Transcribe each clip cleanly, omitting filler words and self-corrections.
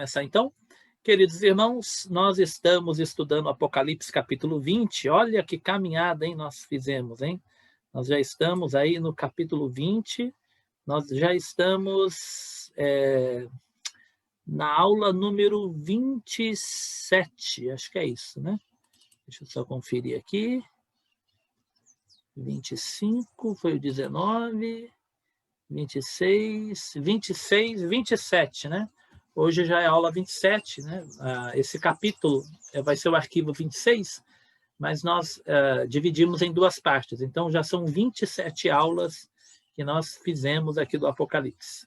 começar então. Queridos irmãos, nós estamos estudando Apocalipse capítulo 20. Olha que caminhada, hein, nós fizemos, hein? Nós já estamos aí no capítulo 20, nós já estamos na aula número 27, acho que é isso, né? Deixa eu só conferir aqui. 25, foi o 19, 26, 26, 27, né? Hoje já é aula 27, né? Esse capítulo vai ser o arquivo 26, mas nós dividimos em duas partes. Então, já são 27 aulas que nós fizemos aqui do Apocalipse.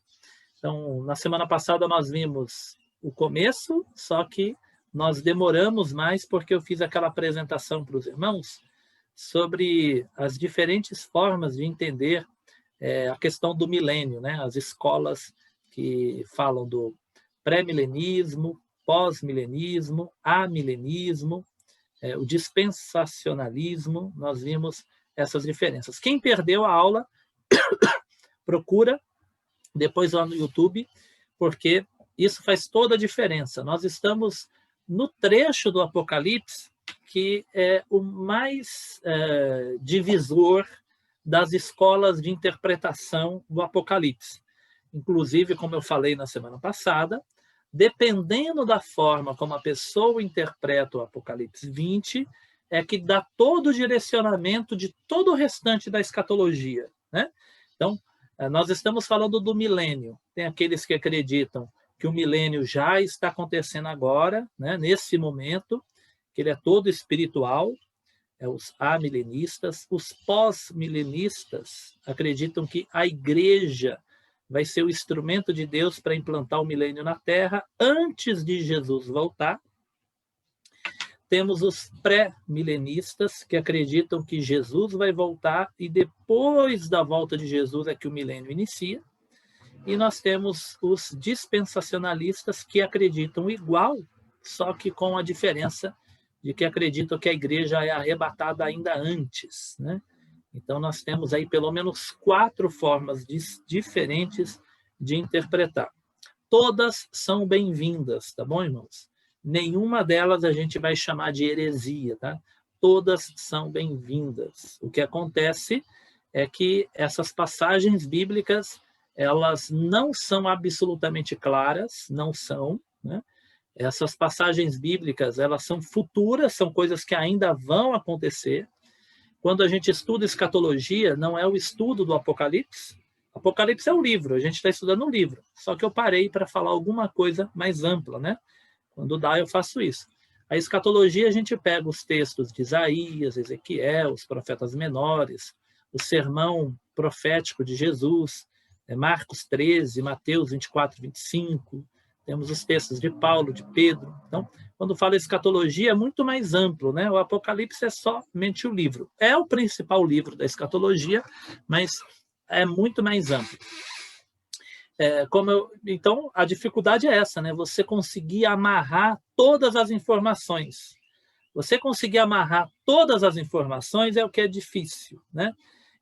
Então, na semana passada nós vimos o começo, só que nós demoramos mais porque eu fiz aquela apresentação para os irmãos sobre as diferentes formas de entender a questão do milênio, né? As escolas que falam do pré-milenismo, pós-milenismo, amilenismo, o dispensacionalismo, nós vimos essas diferenças. Quem perdeu a aula, procura depois lá no YouTube, porque isso faz toda a diferença. Nós estamos no trecho do Apocalipse que é o mais divisor das escolas de interpretação do Apocalipse. Inclusive, como eu falei na semana passada, dependendo da forma como a pessoa interpreta o Apocalipse 20, é que dá todo o direcionamento de todo o restante da escatologia, né? Então, nós estamos falando do milênio. Tem aqueles que acreditam que o milênio já está acontecendo agora, né? Nesse momento, que ele é todo espiritual, os amilenistas. Os pós-milenistas acreditam que a igreja vai ser o instrumento de Deus para implantar o milênio na Terra antes de Jesus voltar. Temos os pré-milenistas, que acreditam que Jesus vai voltar e depois da volta de Jesus é que o milênio inicia. E nós temos os dispensacionalistas, que acreditam igual, só que com a diferença de que acreditam que a igreja é arrebatada ainda antes, né? Então, nós temos aí pelo menos 4 formas diferentes de interpretar. Todas são bem-vindas, tá bom, irmãos? Nenhuma delas a gente vai chamar de heresia, tá? Todas são bem-vindas. O que acontece é que essas passagens bíblicas, elas não são absolutamente claras, não são, né? Essas passagens bíblicas, elas são futuras, são coisas que ainda vão acontecer. Quando a gente estuda escatologia, não é o estudo do Apocalipse. Apocalipse é um livro, a gente está estudando um livro. Só que eu parei para falar alguma coisa mais ampla, né? Quando dá, eu faço isso. A escatologia, a gente pega os textos de Isaías, Ezequiel, os profetas menores, o sermão profético de Jesus, Marcos 13, Mateus 24, 25, temos os textos de Paulo, de Pedro. Então, quando fala escatologia, é muito mais amplo, né? O Apocalipse é somente o livro. É o principal livro da escatologia, mas é muito mais amplo. Então, a dificuldade é essa, né? Você conseguir amarrar todas as informações. Você conseguir amarrar todas as informações é o que é difícil, né?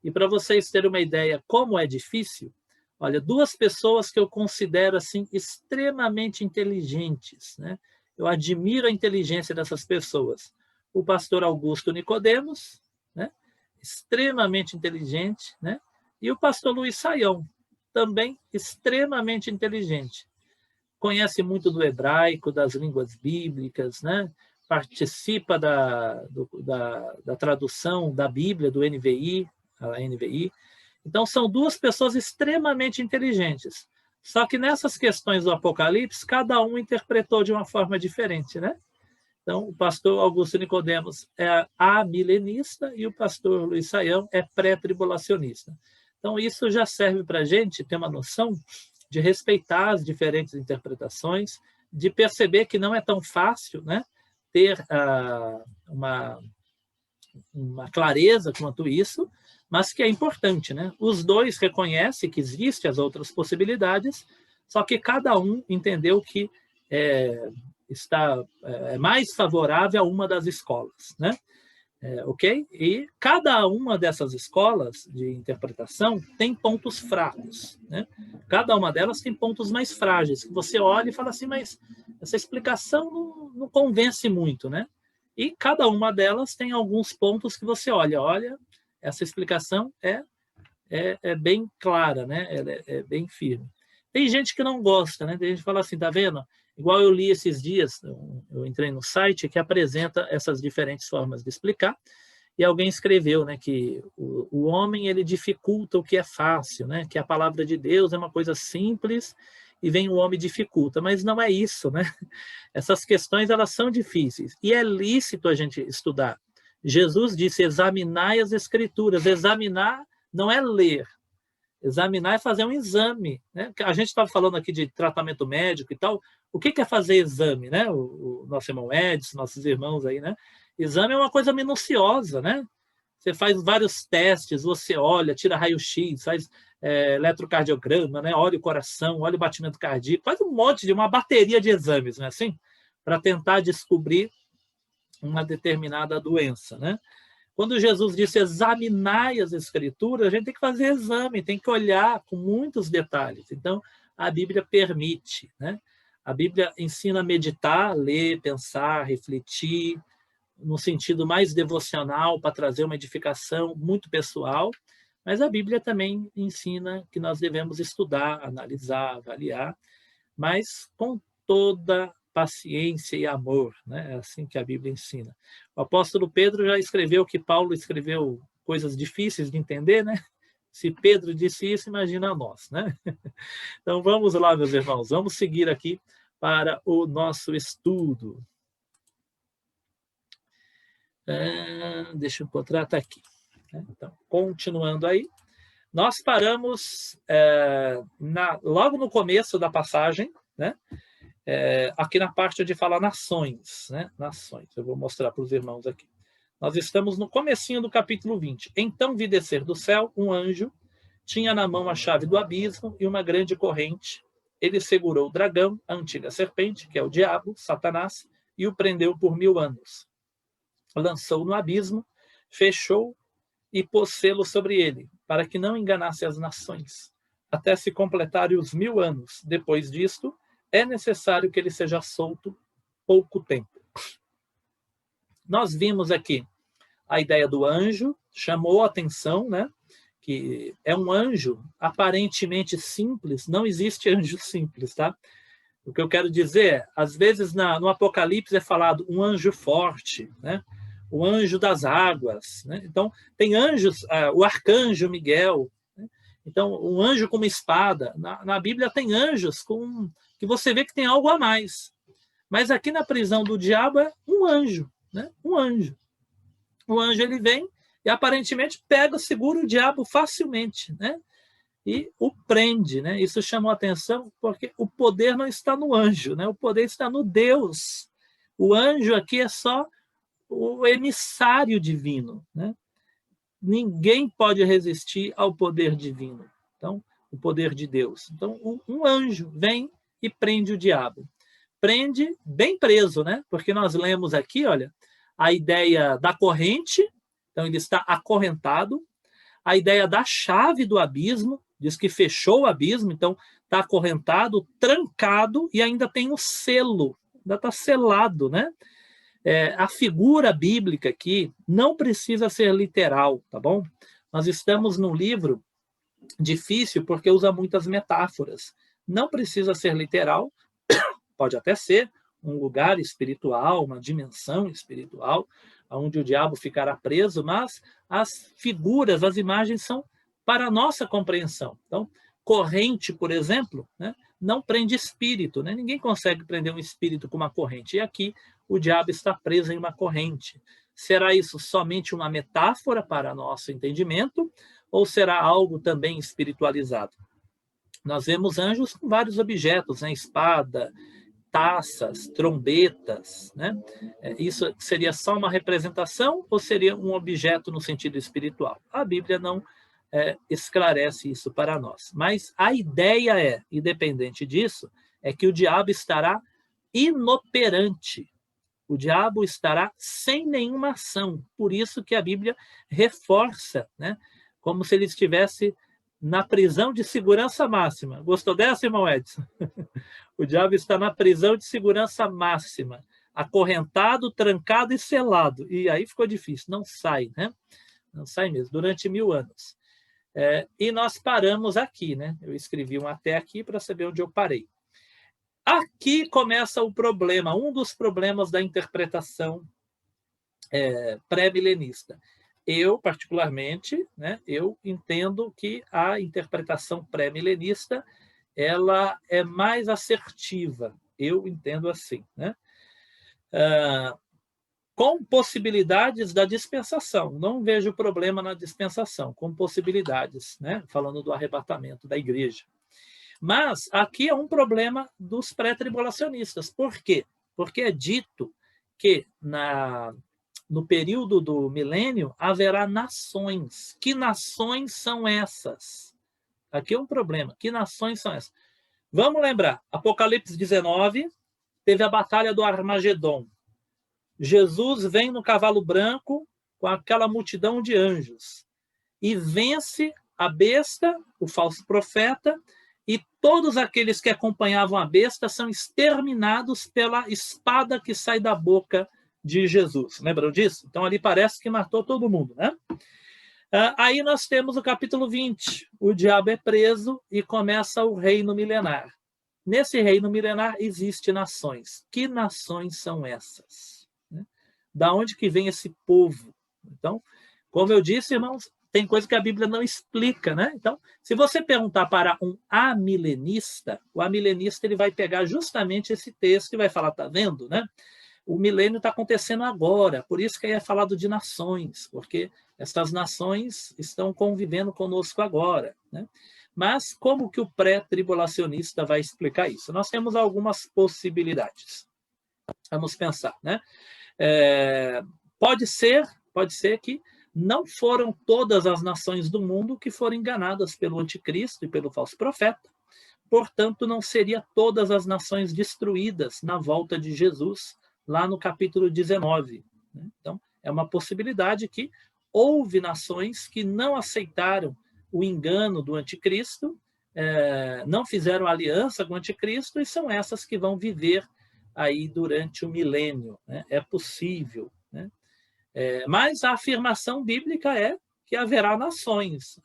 E para vocês terem uma ideia como é difícil, olha, 2 pessoas que eu considero assim extremamente inteligentes, né? Eu admiro a inteligência dessas pessoas. O pastor Augusto Nicodemos, né? Extremamente inteligente, né? E o pastor Luiz Saião, também extremamente inteligente. Conhece muito do hebraico, das línguas bíblicas, né? Participa da tradução da Bíblia, do NVI, a NVI. Então, são 2 pessoas extremamente inteligentes. Só que nessas questões do Apocalipse, cada um interpretou de uma forma diferente, né? Então, o pastor Augusto Nicodemos é amilenista e o pastor Luiz Saião é pré-tribulacionista. Então, isso já serve para a gente ter uma noção de respeitar as diferentes interpretações, de perceber que não é tão fácil, né, ter uma clareza quanto isso, mas que é importante, né? Os 2 reconhecem que existem as outras possibilidades, só que cada um entendeu que está mais favorável a uma das escolas, né? Ok? E cada uma dessas escolas de interpretação tem pontos fracos, né? Cada uma delas tem pontos mais frágeis, que você olha e fala assim, mas essa explicação não convence muito, né? E cada uma delas tem alguns pontos que você olha, essa explicação é bem clara, né? Ela é bem firme. Tem gente que não gosta, né? Tem gente que fala assim, tá vendo? Igual eu li esses dias, eu entrei no site que apresenta essas diferentes formas de explicar, e alguém escreveu, né, que o homem ele dificulta o que é fácil, né? Que a palavra de Deus é uma coisa simples e vem o homem e dificulta, mas não é isso, né? Essas questões elas são difíceis e é lícito a gente estudar. Jesus disse: examinai as escrituras. Examinar não é ler. Examinar é fazer um exame, né? A gente estava falando aqui de tratamento médico e tal. O que é fazer exame, né? O nosso irmão Edson, nossos irmãos aí, né? Exame é uma coisa minuciosa, né? Você faz vários testes, você olha, tira raio-x, faz eletrocardiograma, né? Olha o coração, olha o batimento cardíaco, faz um monte de uma bateria de exames, não é assim? Para tentar descobrir uma determinada doença, né? Quando Jesus disse examinai as escrituras, a gente tem que fazer exame, tem que olhar com muitos detalhes. Então, a Bíblia permite, né? A Bíblia ensina a meditar, ler, pensar, refletir, no sentido mais devocional, para trazer uma edificação muito pessoal, mas a Bíblia também ensina que nós devemos estudar, analisar, avaliar, mas com toda paciência e amor, né? É assim que a Bíblia ensina. O apóstolo Pedro já escreveu que Paulo escreveu coisas difíceis de entender, né? Se Pedro disse isso, imagina nós, né? Então vamos lá, meus irmãos, vamos seguir aqui para o nosso estudo. Deixa eu encontrar, está aqui. Então, continuando aí, nós paramos logo no começo da passagem, né? Aqui na parte de falar nações, né? Nações. Eu vou mostrar para os irmãos aqui. Nós estamos no comecinho do capítulo 20. Então vi descer do céu um anjo, tinha na mão a chave do abismo e uma grande corrente. Ele segurou o dragão, a antiga serpente, que é o diabo, Satanás, e o prendeu por 1000 anos. Lançou no abismo, fechou e pôs selo sobre ele, para que não enganasse as nações, até se completarem os 1000 anos. Depois disto, é necessário que ele seja solto pouco tempo. Nós vimos aqui a ideia do anjo, chamou a atenção, né? Que é um anjo aparentemente simples, não existe anjo simples, tá? O que eu quero dizer é, às vezes no Apocalipse é falado um anjo forte, né? O anjo das águas, né? Então, tem anjos, o arcanjo Miguel, né? Então, um anjo com uma espada. Na Bíblia tem anjos que você vê que tem algo a mais. Mas aqui na prisão do diabo é um anjo, né? Um anjo. O anjo ele vem e aparentemente segura o diabo facilmente, né? E o prende, né? Isso chamou a atenção porque o poder não está no anjo, né? O poder está no Deus. O anjo aqui é só o emissário divino, né? Ninguém pode resistir ao poder divino. Então, o poder de Deus. Então, um anjo vem e prende o diabo. Prende bem preso, né? Porque nós lemos aqui, olha, a ideia da corrente, então ele está acorrentado, a ideia da chave do abismo, diz que fechou o abismo, então está acorrentado, trancado e ainda tem o selo, ainda está selado, né? A figura bíblica aqui não precisa ser literal, tá bom? Nós estamos num livro difícil porque usa muitas metáforas. Não precisa ser literal, pode até ser um lugar espiritual, uma dimensão espiritual, onde o diabo ficará preso, mas as figuras, as imagens são para a nossa compreensão. Então, corrente, por exemplo, né, não prende espírito, né? Ninguém consegue prender um espírito com uma corrente. E aqui o diabo está preso em uma corrente. Será isso somente uma metáfora para nosso entendimento ou será algo também espiritualizado? Nós vemos anjos com vários objetos, né? Espada, taças, trombetas, né? Isso seria só uma representação ou seria um objeto no sentido espiritual? A Bíblia não esclarece isso para nós. Mas a ideia independente disso, é que o diabo estará inoperante. O diabo estará sem nenhuma ação. Por isso que a Bíblia reforça, né? Como se ele estivesse na prisão de segurança máxima. Gostou dessa, irmão Edson? O diabo está na prisão de segurança máxima, acorrentado, trancado e selado. E aí ficou difícil, não sai, né? Não sai mesmo, durante 1000 anos. E nós paramos aqui, né? Eu escrevi um até aqui para saber onde eu parei. Aqui começa o problema, um dos problemas da interpretação pré-milenista. Eu, particularmente, né, eu entendo que a interpretação pré-milenista ela é mais assertiva. Eu entendo assim, né? Com possibilidades da dispensação. Não vejo problema na dispensação, com possibilidades, né? Falando do arrebatamento da igreja. Mas aqui é um problema dos pré-tribulacionistas. Por quê? Porque é dito que no período do milênio haverá nações. Que nações são essas? Aqui é um problema. Que nações são essas? Vamos lembrar, Apocalipse 19, teve a batalha do Armagedon. Jesus vem no cavalo branco com aquela multidão de anjos e vence a besta, o falso profeta, e todos aqueles que acompanhavam a besta são exterminados pela espada que sai da boca de Jesus. Lembram disso? Então ali parece que matou todo mundo, né? Aí nós temos o capítulo 20. O diabo é preso e começa o reino milenar. Nesse reino milenar existem nações. Que nações são essas? Da onde que vem esse povo? Então, como eu disse, irmãos, tem coisa que a Bíblia não explica, né? Então, se você perguntar para um amilenista, o amilenista ele vai pegar justamente esse texto e vai falar, tá vendo, né? O milênio está acontecendo agora, por isso que aí é falado de nações, porque essas nações estão convivendo conosco agora, né? Mas como que o pré-tribulacionista vai explicar isso? Nós temos algumas possibilidades. Vamos pensar, né? Pode ser que não foram todas as nações do mundo que foram enganadas pelo anticristo e pelo falso profeta. Portanto, não seria todas as nações destruídas na volta de Jesus, lá no capítulo 19. Então, é uma possibilidade que houve nações que não aceitaram o engano do anticristo, não fizeram aliança com o anticristo, e são essas que vão viver aí durante o milênio, né? É possível, né? Mas a afirmação bíblica é que haverá nações.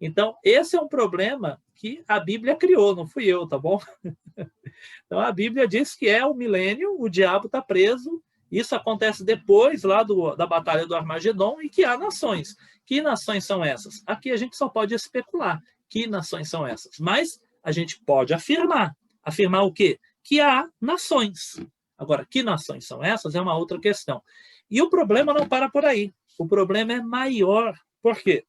Então, esse é um problema que a Bíblia criou, não fui eu, tá bom? Então, a Bíblia diz que é o milênio, o diabo está preso, isso acontece depois lá da Batalha do Armagedon, e que há nações. Que nações são essas? Aqui a gente só pode especular que nações são essas, mas a gente pode afirmar. Afirmar o quê? Que há nações. Agora, que nações são essas é uma outra questão. E o problema não para por aí. O problema é maior. Por quê?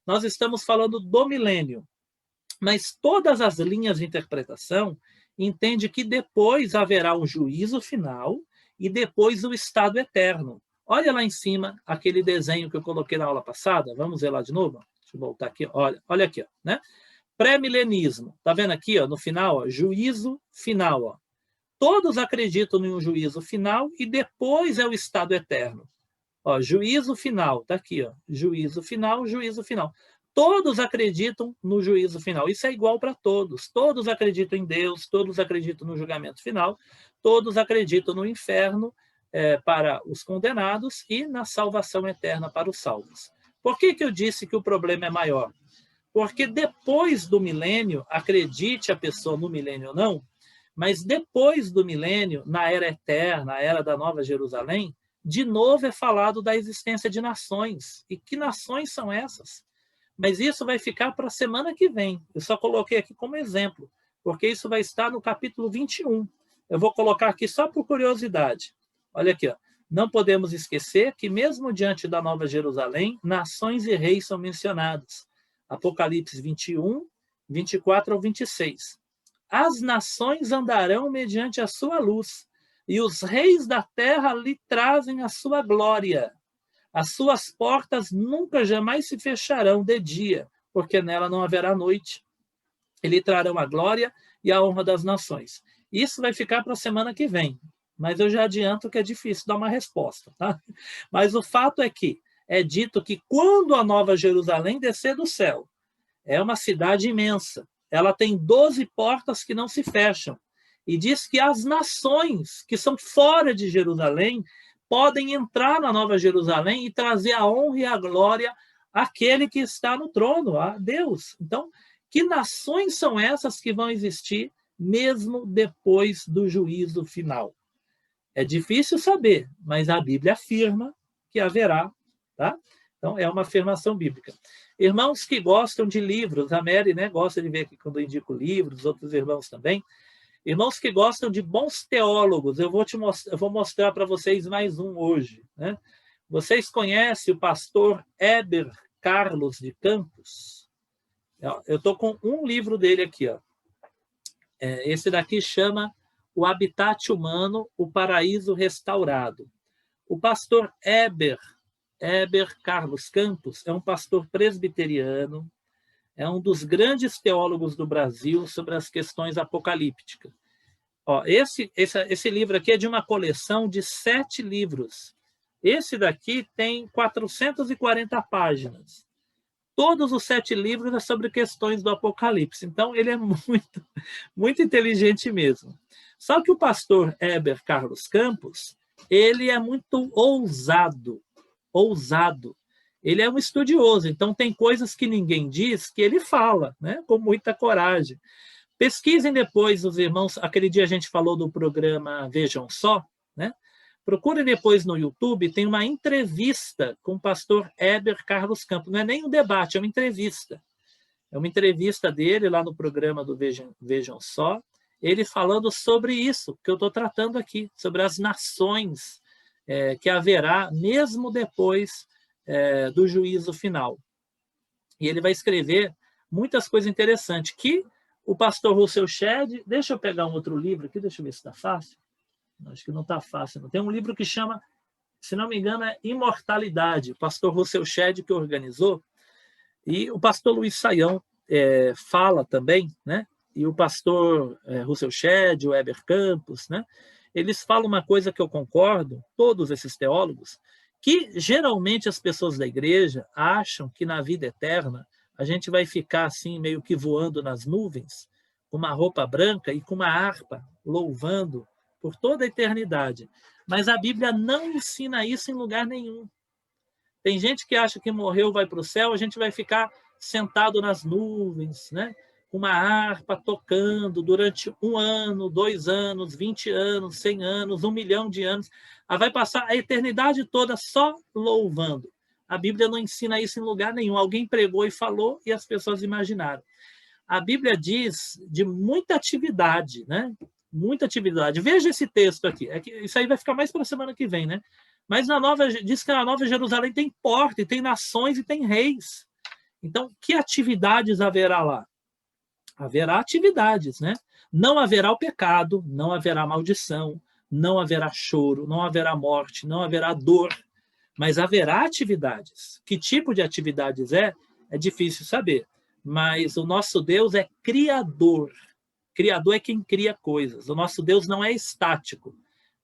Nós estamos falando do milênio, mas todas as linhas de interpretação entendem que depois haverá um juízo final e depois o estado eterno. Olha lá em cima aquele desenho que eu coloquei na aula passada. Vamos ver lá de novo? Deixa eu voltar aqui. Olha aqui, ó, né? Pré-milenismo. Está vendo aqui, ó, no final? Ó, juízo final. Ó. Todos acreditam em um juízo final e depois é o estado eterno. Ó, juízo final, está aqui. Ó, juízo final, juízo final. Todos acreditam no juízo final. Isso é igual para todos. Todos acreditam em Deus, todos acreditam no julgamento final, todos acreditam no inferno para os condenados e na salvação eterna para os salvos. Por que eu disse que o problema é maior? Porque depois do milênio, acredite a pessoa no milênio ou não, mas depois do milênio, na era eterna, na era da Nova Jerusalém, de novo é falado da existência de nações. E que nações são essas? Mas isso vai ficar para a semana que vem. Eu só coloquei aqui como exemplo, porque isso vai estar no capítulo 21. Eu vou colocar aqui só por curiosidade. Olha aqui, ó. Não podemos esquecer que mesmo diante da Nova Jerusalém, nações e reis são mencionados. Apocalipse 21, 24 ao 26. As nações andarão mediante a sua luz, e os reis da terra lhe trazem a sua glória. As suas portas nunca jamais se fecharão de dia, porque nela não haverá noite. E lhe trarão a glória e a honra das nações. Isso vai ficar para a semana que vem. mas eu já adianto que é difícil dar uma resposta, tá? Mas o fato é que é dito que quando a Nova Jerusalém descer do céu, é uma cidade imensa, ela tem 12 portas que não se fecham, e diz que as nações que são fora de Jerusalém podem entrar na Nova Jerusalém e trazer a honra e a glória àquele que está no trono, a Deus. Então, que nações são essas que vão existir mesmo depois do juízo final? É difícil saber, mas a Bíblia afirma que haverá, tá? Então, é uma afirmação bíblica. Irmãos que gostam de livros, a Mary, né, gosta de ver aqui quando eu indico livros, outros irmãos também. Irmãos que gostam de bons teólogos, eu vou mostrar para vocês mais um hoje, né? Vocês conhecem o pastor Heber Carlos de Campos? Eu estou com um livro dele aqui, ó. Esse daqui chama O Habitat Humano, o Paraíso Restaurado. O pastor Heber Carlos Campos é um pastor presbiteriano, é um dos grandes teólogos do Brasil sobre as questões apocalípticas. Ó, esse livro aqui é de uma coleção de 7 livros. Esse daqui tem 440 páginas. Todos os 7 livros é sobre questões do Apocalipse. Então, ele é muito, muito inteligente mesmo. Só que o pastor Heber Carlos Campos, ele é muito ousado. Ele é um estudioso, então tem coisas que ninguém diz que ele fala, né, com muita coragem. Pesquisem depois, os irmãos, aquele dia a gente falou do programa Vejam Só, né? Procurem depois no YouTube, tem uma entrevista com o pastor Heber Carlos Campos. Não é nem um debate, é uma entrevista. É uma entrevista dele lá no programa do Vejam Só, ele falando sobre isso que eu estou tratando aqui, sobre as nações que haverá mesmo depois do juízo final. E ele vai escrever muitas coisas interessantes, que o pastor Russell Shedd, deixa eu pegar um outro livro aqui, deixa eu ver se está fácil. Acho que não está fácil. Não. Tem um livro que chama, se não me engano, é Imortalidade, o pastor Russell Shedd que organizou, e o pastor Luiz Saião fala também, né? E o pastor Russell Shedd, o Heber Campos, né? Eles falam uma coisa que eu concordo, todos esses teólogos, que geralmente as pessoas da igreja acham que na vida eterna a gente vai ficar assim meio que voando nas nuvens, com uma roupa branca e com uma harpa, louvando por toda a eternidade. Mas a Bíblia não ensina isso em lugar nenhum. Tem gente que acha que morreu, vai para o céu, a gente vai ficar sentado nas nuvens, né? Com uma harpa tocando durante 1 ano, 2 anos, 20 anos, 100 anos, 1 milhão de anos. Vai passar a eternidade toda só louvando. A Bíblia não ensina isso em lugar nenhum. Alguém pregou e falou e as pessoas imaginaram. A Bíblia diz de muita atividade, né? Muita atividade. Veja esse texto aqui. Isso aí vai ficar mais para a semana que vem, né? Mas diz que na Nova Jerusalém tem porta, e tem nações e tem reis. Então, que atividades haverá lá? Haverá atividades, né? Não haverá o pecado, não haverá maldição, não haverá choro, não haverá morte, não haverá dor, mas haverá atividades. Que tipo de atividades é difícil saber, mas o nosso Deus é criador. Criador é quem cria coisas. O nosso Deus não é estático.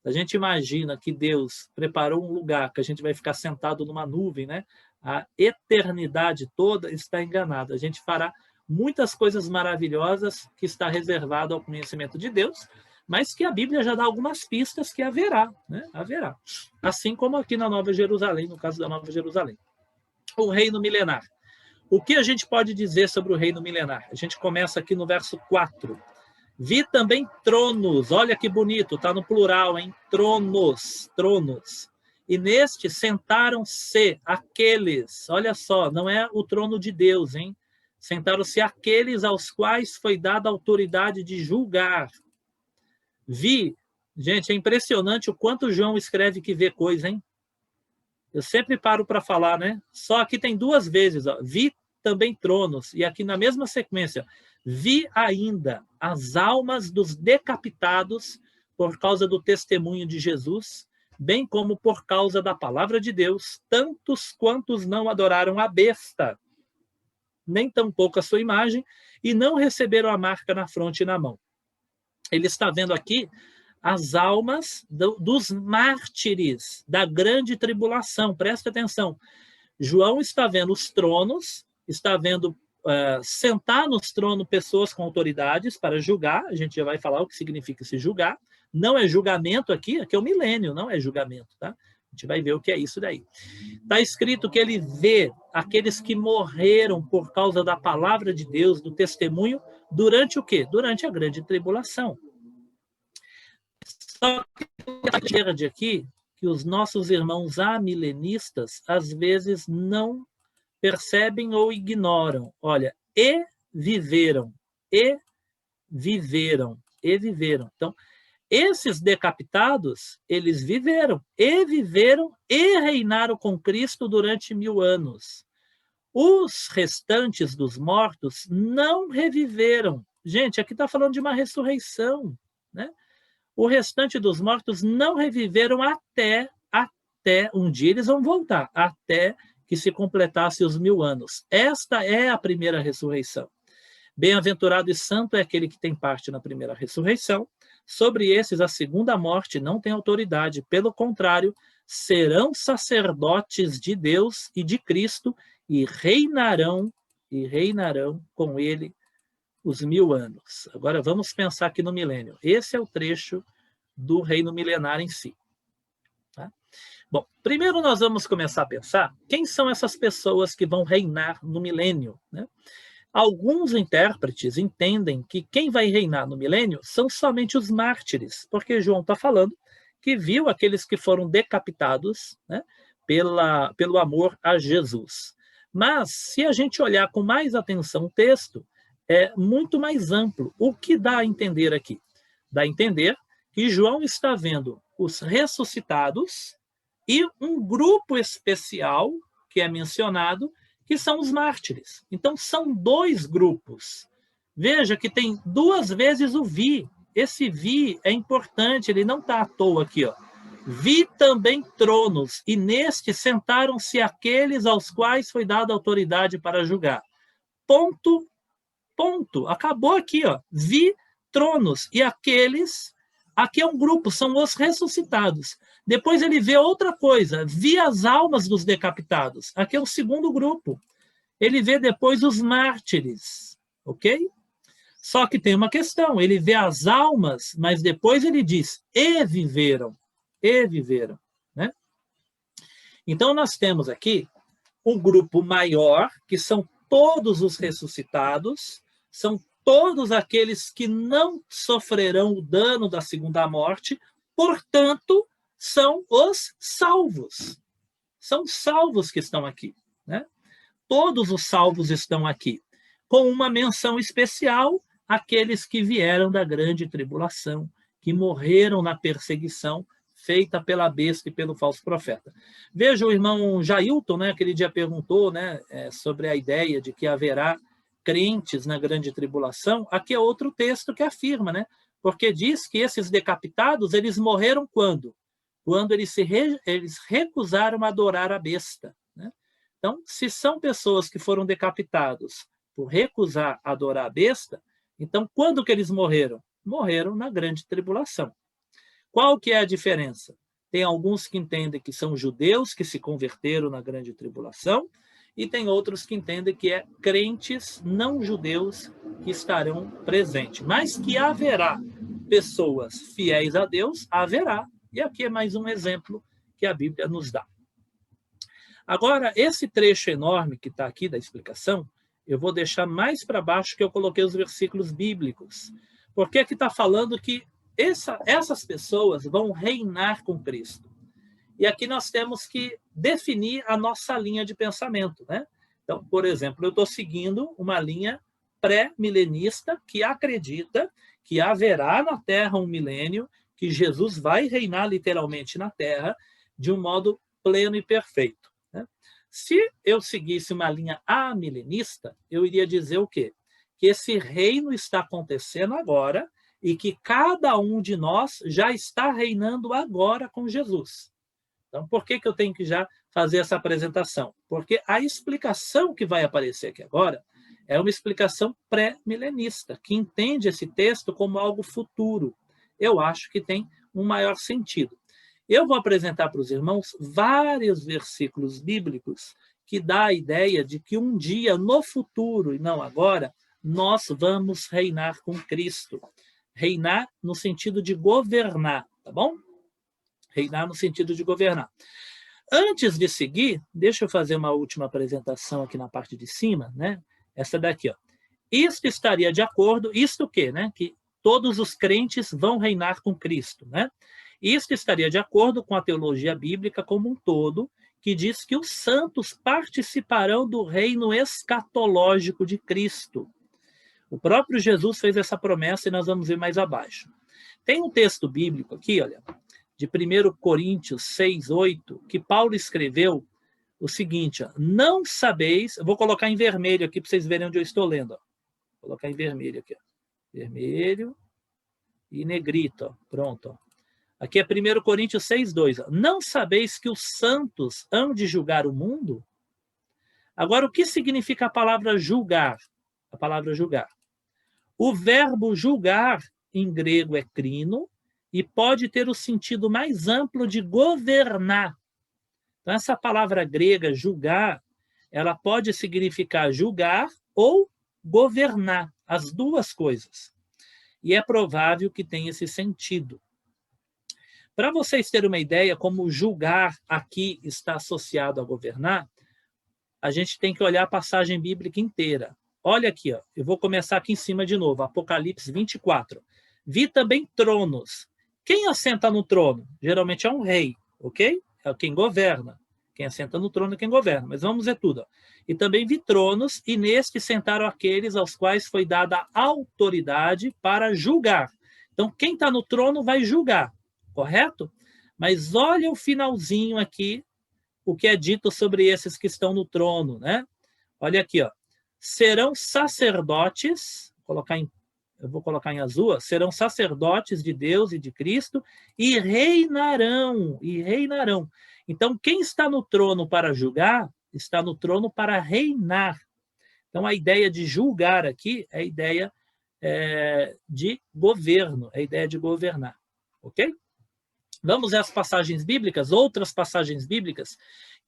A gente imagina que Deus preparou um lugar que a gente vai ficar sentado numa nuvem, né? A eternidade toda está enganada. A gente fará muitas coisas maravilhosas que está reservado ao conhecimento de Deus, mas que a Bíblia já dá algumas pistas que haverá, né? Haverá. Assim como aqui na Nova Jerusalém, no caso da Nova Jerusalém. O reino milenar. O que a gente pode dizer sobre o reino milenar? A gente começa aqui no verso 4. Vi também tronos, olha que bonito, está no plural, hein? Tronos, tronos. E neste sentaram-se aqueles, olha só, não é o trono de Deus, hein? Sentaram-se aqueles aos quais foi dada a autoridade de julgar. Vi, gente, é impressionante o quanto João escreve que vê coisa, hein? Eu sempre paro para falar, né? Só aqui tem 2 vezes, ó. Vi também tronos, e aqui na mesma sequência, vi ainda as almas dos decapitados por causa do testemunho de Jesus, bem como por causa da palavra de Deus, tantos quantos não adoraram a besta, nem tampouco a sua imagem, e não receberam a marca na fronte e na mão. Ele está vendo aqui as almas dos mártires da grande tribulação. Presta atenção. João está vendo os tronos, está vendo sentar nos tronos pessoas com autoridades para julgar. A gente já vai falar o que significa se julgar. Não é julgamento aqui é o milênio, não é julgamento, tá? A gente vai ver o que é isso daí. Está escrito que ele vê aqueles que morreram por causa da palavra de Deus, do testemunho, durante o quê? Durante a grande tribulação. Só que de aqui que os nossos irmãos amilenistas às vezes não percebem ou ignoram. Olha, e viveram. Então, esses decapitados, eles viveram e reinaram com Cristo durante 1000 anos. Os restantes dos mortos não reviveram. Gente, aqui está falando de uma ressurreição, né? O restante dos mortos não reviveram até um dia eles vão voltar, até que se completasse os 1000 anos. Esta é a primeira ressurreição. Bem-aventurado e santo é aquele que tem parte na primeira ressurreição. Sobre esses, a segunda morte não tem autoridade. Pelo contrário, serão sacerdotes de Deus e de Cristo e reinarão com ele os 1000 anos. Agora vamos pensar aqui no milênio. Esse é o trecho do reino milenar em si. Tá? Bom, primeiro nós vamos começar a pensar quem são essas pessoas que vão reinar no milênio, né? Alguns intérpretes entendem que quem vai reinar no milênio são somente os mártires, porque João está falando que viu aqueles que foram decapitados, né, pelo amor a Jesus. Mas, se a gente olhar com mais atenção o texto, é muito mais amplo. O que dá a entender aqui? Dá a entender que João está vendo os ressuscitados e um grupo especial que é mencionado, que são os mártires. Então, são 2 grupos. Veja que tem 2 vezes o vi. Esse vi é importante, ele não está à toa aqui. Ó. Vi também tronos, e neste sentaram-se aqueles aos quais foi dada autoridade para julgar. Ponto. Acabou aqui. Ó. Vi tronos, e aqueles... Aqui é um grupo, são os ressuscitados. Depois ele vê outra coisa, vi as almas dos decapitados. Aqui é o segundo grupo. Ele vê depois os mártires, ok? Só que tem uma questão, ele vê as almas, mas depois ele diz, e viveram, né? Então nós temos aqui um grupo maior, que são todos os ressuscitados, são todos aqueles que não sofrerão o dano da segunda morte, portanto, são os salvos. São salvos que estão aqui, né? Todos os salvos estão aqui, com uma menção especial àqueles que vieram da grande tribulação, que morreram na perseguição feita pela besta e pelo falso profeta. Veja, o irmão Jailton, né, aquele dia perguntou, né, sobre a ideia de que haverá crentes na grande tribulação. Aqui é outro texto que afirma, né? Porque diz que esses decapitados, eles morreram quando? Quando eles recusaram a adorar a besta, né? Então, se são pessoas que foram decapitados por recusar adorar a besta, então quando que eles morreram? Morreram na grande tribulação. Qual que é a diferença? Tem alguns que entendem que são judeus que se converteram na grande tribulação, e tem outros que entendem que é crentes não judeus que estarão presentes. Mas que haverá pessoas fiéis a Deus, haverá. E aqui é mais um exemplo que a Bíblia nos dá. Agora, esse trecho enorme que está aqui da explicação, eu vou deixar mais para baixo que eu coloquei os versículos bíblicos. Porque aqui está falando que essas pessoas vão reinar com Cristo. E aqui nós temos que definir a nossa linha de pensamento, né? Então, por exemplo, eu estou seguindo uma linha pré-milenista que acredita que haverá na Terra um milênio, que Jesus vai reinar literalmente na Terra de um modo pleno e perfeito, né? Se eu seguisse uma linha amilenista, eu iria dizer o quê? Que esse reino está acontecendo agora e que cada um de nós já está reinando agora com Jesus. Então, por que eu tenho que já fazer essa apresentação? Porque a explicação que vai aparecer aqui agora é uma explicação pré-milenista, que entende esse texto como algo futuro. eu acho que tem um maior sentido. Eu vou apresentar para os irmãos vários versículos bíblicos que dá a ideia de que um dia, no futuro, e não agora, nós vamos reinar com Cristo. Reinar no sentido de governar, tá bom? Reinar no sentido de governar. Antes de seguir, deixa eu fazer uma última apresentação aqui na parte de cima, né? Essa daqui, ó. Isto estaria de acordo, isto o quê, né? Que todos os crentes vão reinar com Cristo, né? Isto estaria de acordo com a teologia bíblica como um todo, que diz que os santos participarão do reino escatológico de Cristo. O próprio Jesus fez essa promessa e nós vamos ver mais abaixo. Tem um texto bíblico aqui, olha, de 1 Coríntios 6, 8, que Paulo escreveu o seguinte, ó, não sabeis, eu vou colocar em vermelho aqui para vocês verem onde eu estou lendo. Ó. Vou colocar em vermelho aqui. Ó. Vermelho e negrito. Ó. Pronto. Ó. Aqui é 1 Coríntios 6, 2. Ó. Não sabeis que os santos hão de julgar o mundo? Agora, o que significa a palavra julgar? A palavra julgar. O verbo julgar, em grego, é crino, e pode ter o sentido mais amplo de governar. Então, essa palavra grega, julgar, ela pode significar julgar ou governar, as duas coisas. E é provável que tenha esse sentido. Para vocês terem uma ideia como julgar aqui está associado a governar, a gente tem que olhar a passagem bíblica inteira. Olha aqui, ó, eu vou começar aqui em cima de novo, Apocalipse 24. Vi também tronos. Quem assenta no trono? Geralmente é um rei, ok? É quem governa. Quem assenta no trono é quem governa. Mas vamos ver tudo. Ó. E também vi tronos, e neste sentaram aqueles aos quais foi dada autoridade para julgar. Então, quem está no trono vai julgar, correto? Mas olha o finalzinho aqui, o que é dito sobre esses que estão no trono, né? Olha aqui, ó. Serão sacerdotes, eu vou colocar em azul, ó, serão sacerdotes de Deus e de Cristo e reinarão. Então, quem está no trono para julgar, está no trono para reinar. Então, a ideia de julgar aqui é a ideia de governo, é a ideia de governar, ok? Vamos ver as passagens bíblicas, outras passagens bíblicas,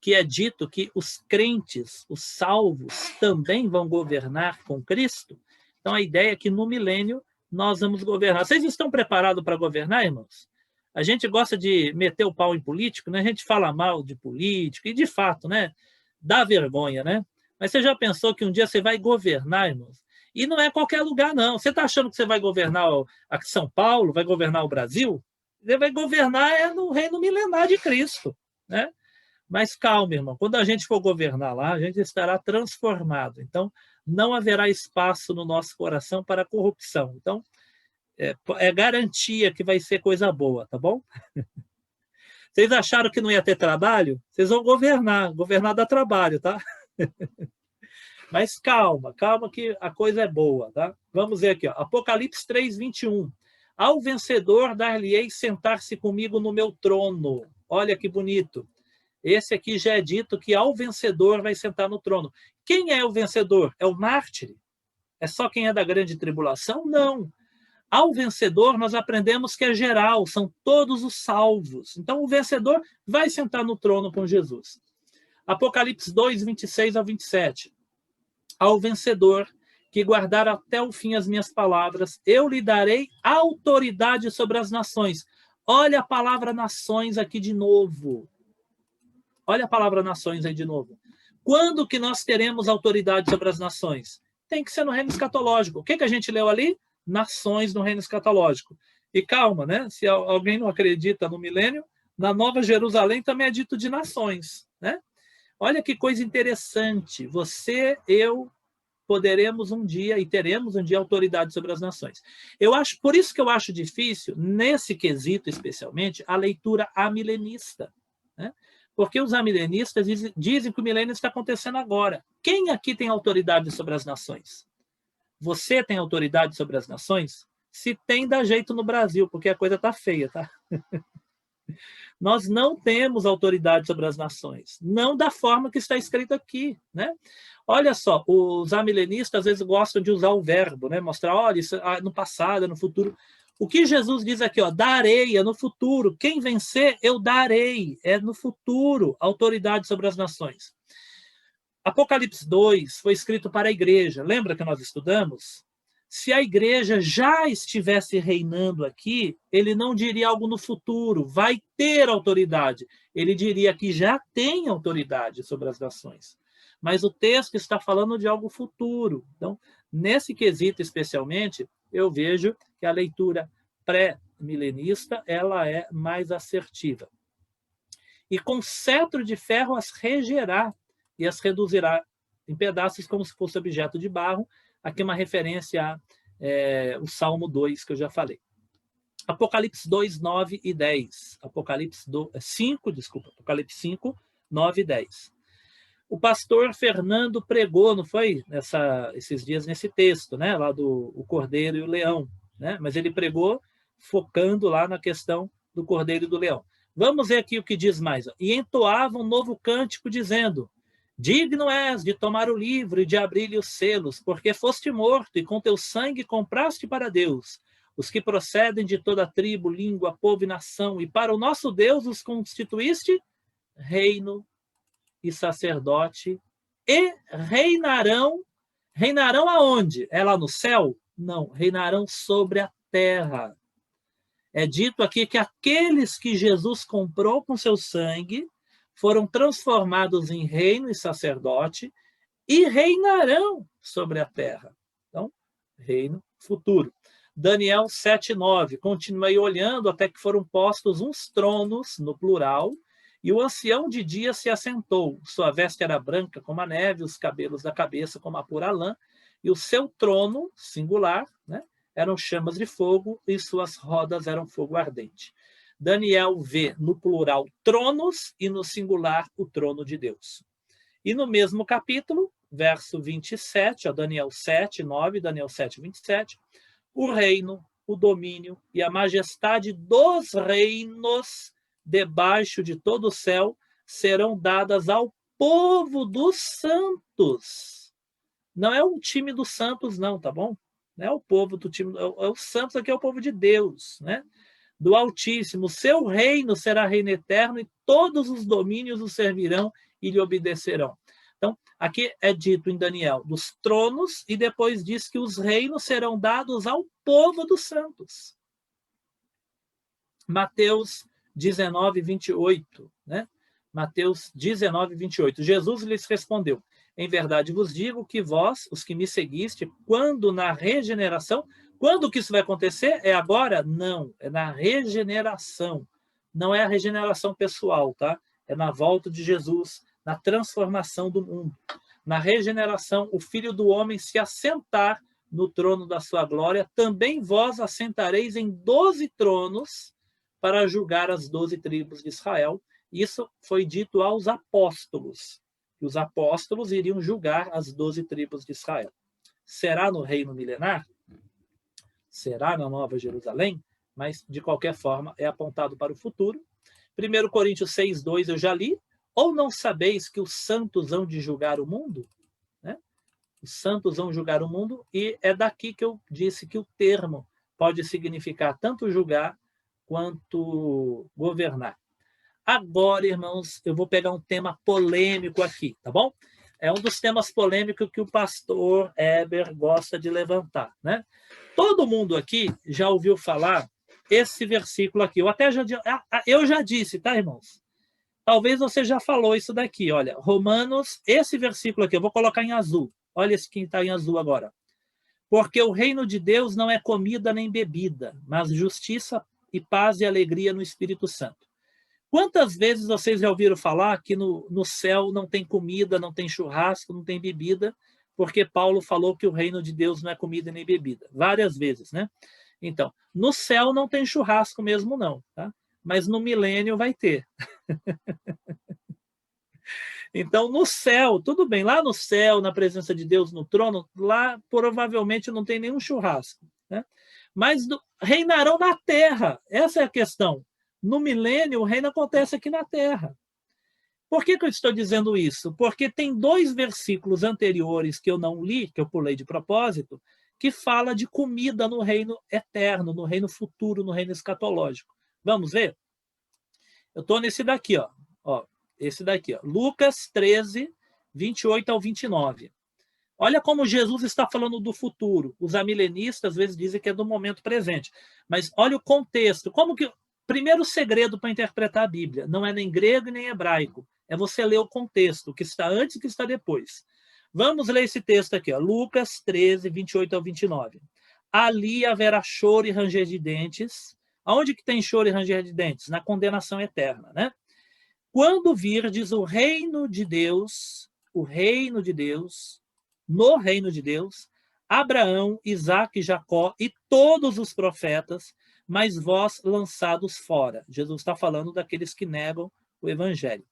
que é dito que os crentes, os salvos, também vão governar com Cristo. Então, a ideia é que no milênio nós vamos governar. Vocês estão preparados para governar, irmãos? A gente gosta de meter o pau em político, né? A gente fala mal de político, e de fato, né? Dá vergonha, né? Mas você já pensou que um dia você vai governar, irmãos? E não é qualquer lugar, não. Você está achando que você vai governar aqui São Paulo, vai governar o Brasil? Você vai governar no reino milenar de Cristo, né? Mas calma, irmão, quando a gente for governar lá, a gente estará transformado. Então, não haverá espaço no nosso coração para corrupção. Então, é garantia que vai ser coisa boa, tá bom? Vocês acharam que não ia ter trabalho? Vocês vão governar dá trabalho, tá? Mas calma que a coisa é boa, tá? Vamos ver aqui, ó. Apocalipse 3, 21. Ao vencedor dar-lhe-ei sentar-se comigo no meu trono. Olha que bonito. Esse aqui já é dito que ao vencedor vai sentar no trono. Quem é o vencedor? É o mártir? É só quem é da grande tribulação? Não. Ao vencedor, nós aprendemos que é geral, são todos os salvos. Então, o vencedor vai sentar no trono com Jesus. Apocalipse 2, 26 ao 27. Ao vencedor que guardar até o fim as minhas palavras, eu lhe darei autoridade sobre as nações. Olha a palavra nações aqui de novo. Olha a palavra nações aí de novo. Quando que nós teremos autoridade sobre as nações? Tem que ser no reino escatológico. O que a gente leu ali? Nações no reino escatológico. E calma, né? Se alguém não acredita no milênio, na Nova Jerusalém também é dito de nações, né? Olha que coisa interessante. Você, eu, poderemos um dia e teremos um dia autoridade sobre as nações. Por isso que eu acho difícil, nesse quesito especialmente, a leitura amilenista, né? Porque os amilenistas dizem que o milênio está acontecendo agora. Quem aqui tem autoridade sobre as nações? Você tem autoridade sobre as nações? Se tem, dá jeito no Brasil, porque a coisa está feia, tá? Nós não temos autoridade sobre as nações. Não da forma que está escrito aqui, né? Olha só, os amilenistas às vezes gostam de usar o verbo, né? Mostrar, olha, isso no passado, no futuro. O que Jesus diz aqui, ó, darei, é no futuro. Quem vencer, eu darei. É no futuro, autoridade sobre as nações. Apocalipse 2 foi escrito para a igreja. Lembra que nós estudamos? Se a igreja já estivesse reinando aqui, ele não diria algo no futuro, vai ter autoridade. Ele diria que já tem autoridade sobre as nações. Mas o texto está falando de algo futuro. Então, nesse quesito especialmente, eu vejo que a leitura pré-milenista ela é mais assertiva. E com cetro de ferro as regerá e as reduzirá em pedaços como se fosse objeto de barro. Aqui uma referência ao Salmo 2, que eu já falei. Apocalipse 2, 9 e 10. Apocalipse 5, 9 e 10. O pastor Fernando pregou, não foi? Esses dias nesse texto, né? Lá do o Cordeiro e o Leão. Né? Mas ele pregou focando lá na questão do Cordeiro e do Leão. Vamos ver aqui o que diz mais. E entoava um novo cântico, dizendo: digno és de tomar o livro e de abrir-lhe os selos, porque foste morto e com teu sangue compraste para Deus os que procedem de toda tribo, língua, povo e nação, e para o nosso Deus os constituíste reino e sacerdote, e reinarão. Reinarão aonde? É lá no céu? Não, reinarão sobre a terra. É dito aqui que aqueles que Jesus comprou com seu sangue foram transformados em reino e sacerdote e reinarão sobre a terra. Então, reino futuro. Daniel 7:9. Continuei olhando até que foram postos uns tronos, no plural, e o ancião de dia se assentou. Sua veste era branca como a neve, os cabelos da cabeça como a pura lã, e o seu trono, singular, né, eram chamas de fogo, e suas rodas eram fogo ardente. Daniel vê no plural tronos e no singular o trono de Deus. E no mesmo capítulo, verso 27, ó, Daniel 7, 9, Daniel 7, 27, o reino, o domínio e a majestade dos reinos debaixo de todo o céu serão dadas ao povo dos santos. Não é um time dos santos, não, tá bom? Não é o povo do time, é os santos aqui, é o povo de Deus, né? Do Altíssimo. Seu reino será reino eterno e todos os domínios o servirão e lhe obedecerão. Então, aqui é dito em Daniel dos tronos e depois diz que os reinos serão dados ao povo dos santos. Mateus 19, 28, né? Mateus 19, 28. Jesus lhes respondeu: em verdade vos digo que vós, os que me seguiste, quando na regeneração, quando que isso vai acontecer? É agora? Não, é na regeneração. Não é a regeneração pessoal, tá? É na volta de Jesus, na transformação do mundo. Na regeneração, o Filho do Homem se assentar no trono da sua glória, também vós assentareis em 12 tronos para julgar as 12 tribos de Israel. Isso foi dito aos apóstolos. Que os apóstolos iriam julgar as 12 tribos de Israel. Será no reino milenar? Será na Nova Jerusalém? Mas, de qualquer forma, é apontado para o futuro. 1 Coríntios 6, 2 eu já li. Ou não sabeis que os santos hão de julgar o mundo? Né? Os santos vão julgar o mundo, e é daqui que eu disse que o termo pode significar tanto julgar quanto governar. Agora, irmãos, eu vou pegar um tema polêmico aqui, tá bom? É um dos temas polêmicos que o pastor Heber gosta de levantar, né? Todo mundo aqui já ouviu falar esse versículo aqui. Eu já disse, tá, irmãos? Talvez você já falou isso daqui, olha. Romanos, esse versículo aqui, eu vou colocar em azul. Olha esse que está em azul agora. Porque o reino de Deus não é comida nem bebida, mas justiça e paz e alegria no Espírito Santo. Quantas vezes vocês já ouviram falar que no céu não tem comida, não tem churrasco, não tem bebida, porque Paulo falou que o reino de Deus não é comida nem bebida? Várias vezes, né? Então, no céu não tem churrasco mesmo não, tá? Mas no milênio vai ter. Então, no céu, tudo bem, lá no céu, na presença de Deus no trono, lá provavelmente não tem nenhum churrasco, né? Mas reinarão na terra, essa é a questão. No milênio, o reino acontece aqui na terra. Por que eu estou dizendo isso? Porque tem 2 versículos anteriores que eu não li, que eu pulei de propósito, que fala de comida no reino eterno, no reino futuro, no reino escatológico. Vamos ver? Eu estou nesse daqui, ó. Esse daqui, ó. Lucas 13, 28 ao 29. Olha como Jesus está falando do futuro. Os amilenistas às vezes dizem que é do momento presente. Mas olha o contexto. Primeiro segredo para interpretar a Bíblia. Não é nem grego e nem hebraico. É você ler o contexto, o que está antes e o que está depois. Vamos ler esse texto aqui, ó. Lucas 13, 28 ao 29. Ali haverá choro e ranger de dentes. Aonde que tem choro e ranger de dentes? Na condenação eterna, né? Quando virdes o reino de Deus, no reino de Deus, Abraão, Isaque, Jacó e todos os profetas, mas vós lançados fora. Jesus está falando daqueles que negam o evangelho.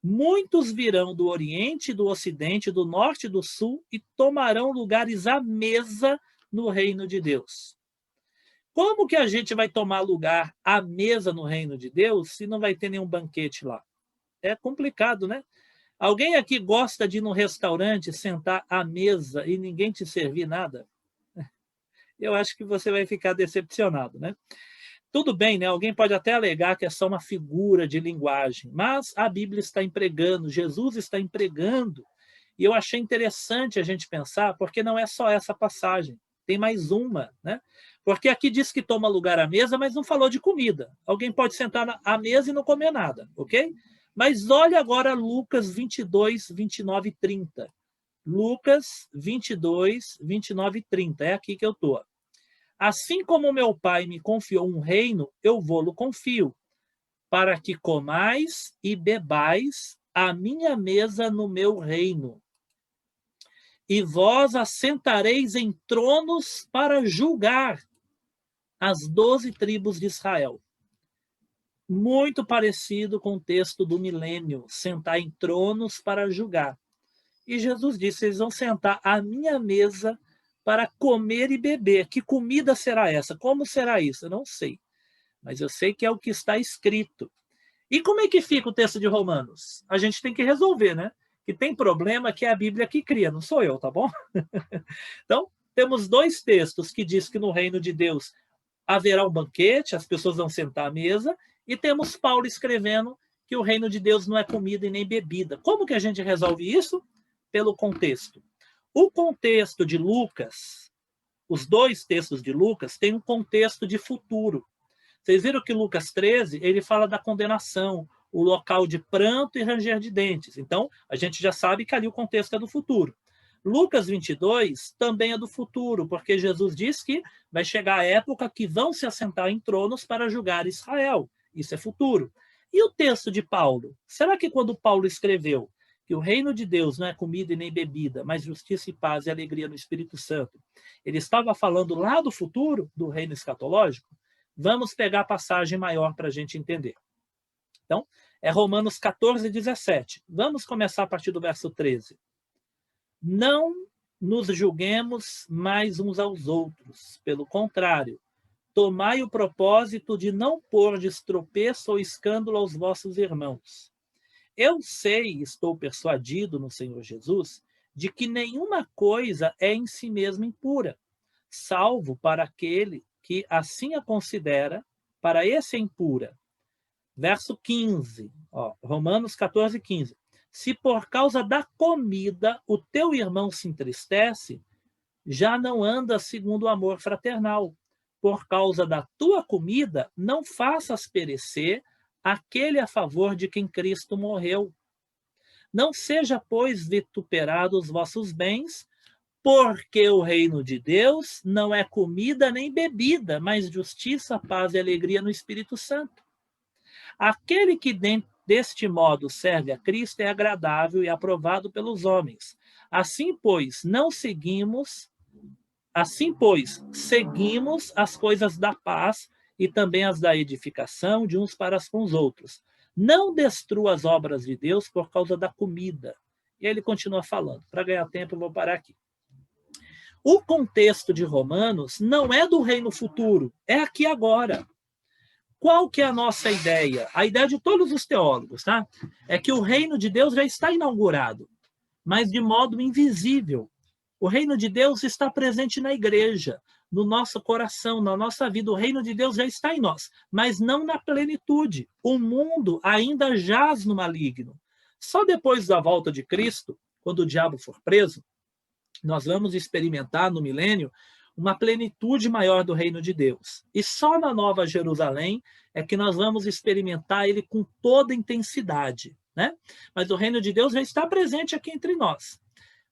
Muitos virão do Oriente, do Ocidente, do Norte e do Sul e tomarão lugares à mesa no reino de Deus. Como que a gente vai tomar lugar à mesa no reino de Deus se não vai ter nenhum banquete lá? É complicado, né? Alguém aqui gosta de ir num restaurante, sentar à mesa e ninguém te servir nada? Eu acho que você vai ficar decepcionado, né? Tudo bem, né? Alguém pode até alegar que é só uma figura de linguagem, mas a Bíblia está empregando, Jesus está empregando. E eu achei interessante a gente pensar, porque não é só essa passagem, tem mais uma, né? Porque aqui diz que toma lugar à mesa, mas não falou de comida. Alguém pode sentar à mesa e não comer nada, ok? Mas olha agora Lucas 22, 29 e 30. Lucas 22, 29 e 30. É aqui que eu estou. Assim como meu pai me confiou um reino, eu vou-lo confio, para que comais e bebais a minha mesa no meu reino. E vós assentareis em tronos para julgar as 12 tribos de Israel. Muito parecido com o texto do milênio, sentar em tronos para julgar. E Jesus disse, eles vão sentar à minha mesa para comer e beber. Que comida será essa? Como será isso? Eu não sei. Mas eu sei que é o que está escrito. E como é que fica o texto de Romanos? A gente tem que resolver, né? Que tem problema que é a Bíblia que cria, não sou eu, tá bom? Então, temos dois textos que diz que no reino de Deus haverá um banquete, as pessoas vão sentar à mesa, e temos Paulo escrevendo que o reino de Deus não é comida e nem bebida. Como que a gente resolve isso? Pelo contexto. O contexto de Lucas, os dois textos de Lucas, têm um contexto de futuro. Vocês viram que Lucas 13, ele fala da condenação, o local de pranto e ranger de dentes. Então, a gente já sabe que ali o contexto é do futuro. Lucas 22 também é do futuro, porque Jesus diz que vai chegar a época que vão se assentar em tronos para julgar Israel. Isso é futuro. E o texto de Paulo? Será que quando Paulo escreveu que o reino de Deus não é comida e nem bebida, mas justiça e paz e alegria no Espírito Santo, ele estava falando lá do futuro, do reino escatológico? Vamos pegar a passagem maior para a gente entender. Então, é Romanos 14, 17. Vamos começar a partir do verso 13. Não nos julguemos mais uns aos outros. Pelo contrário, tomai o propósito de não pôr de tropeço ou escândalo aos vossos irmãos. Eu sei, estou persuadido no Senhor Jesus, de que nenhuma coisa é em si mesma impura, salvo para aquele que assim a considera, para esse é impura. Verso 15, Romanos 14, 15. Se por causa da comida o teu irmão se entristece, já não anda segundo o amor fraternal. Por causa da tua comida, não faças perecer aquele a favor de quem Cristo morreu. Não seja, pois, vituperado os vossos bens, porque o reino de Deus não é comida nem bebida, mas justiça, paz e alegria no Espírito Santo. Aquele que deste modo serve a Cristo é agradável e aprovado pelos homens. Assim, pois, seguimos as coisas da paz e também as da edificação de uns para com os outros. Não destrua as obras de Deus por causa da comida. E ele continua falando. Para ganhar tempo, eu vou parar aqui. O contexto de Romanos não é do reino futuro, é aqui agora. Qual que é a nossa ideia? A ideia de todos os teólogos, tá? É que o reino de Deus já está inaugurado, mas de modo invisível. O reino de Deus está presente na igreja, no nosso coração, na nossa vida. O reino de Deus já está em nós, mas não na plenitude. O mundo ainda jaz no maligno. Só depois da volta de Cristo, quando o diabo for preso, nós vamos experimentar no milênio uma plenitude maior do reino de Deus. E só na Nova Jerusalém é que nós vamos experimentar ele com toda intensidade, né? Mas o reino de Deus já está presente aqui entre nós.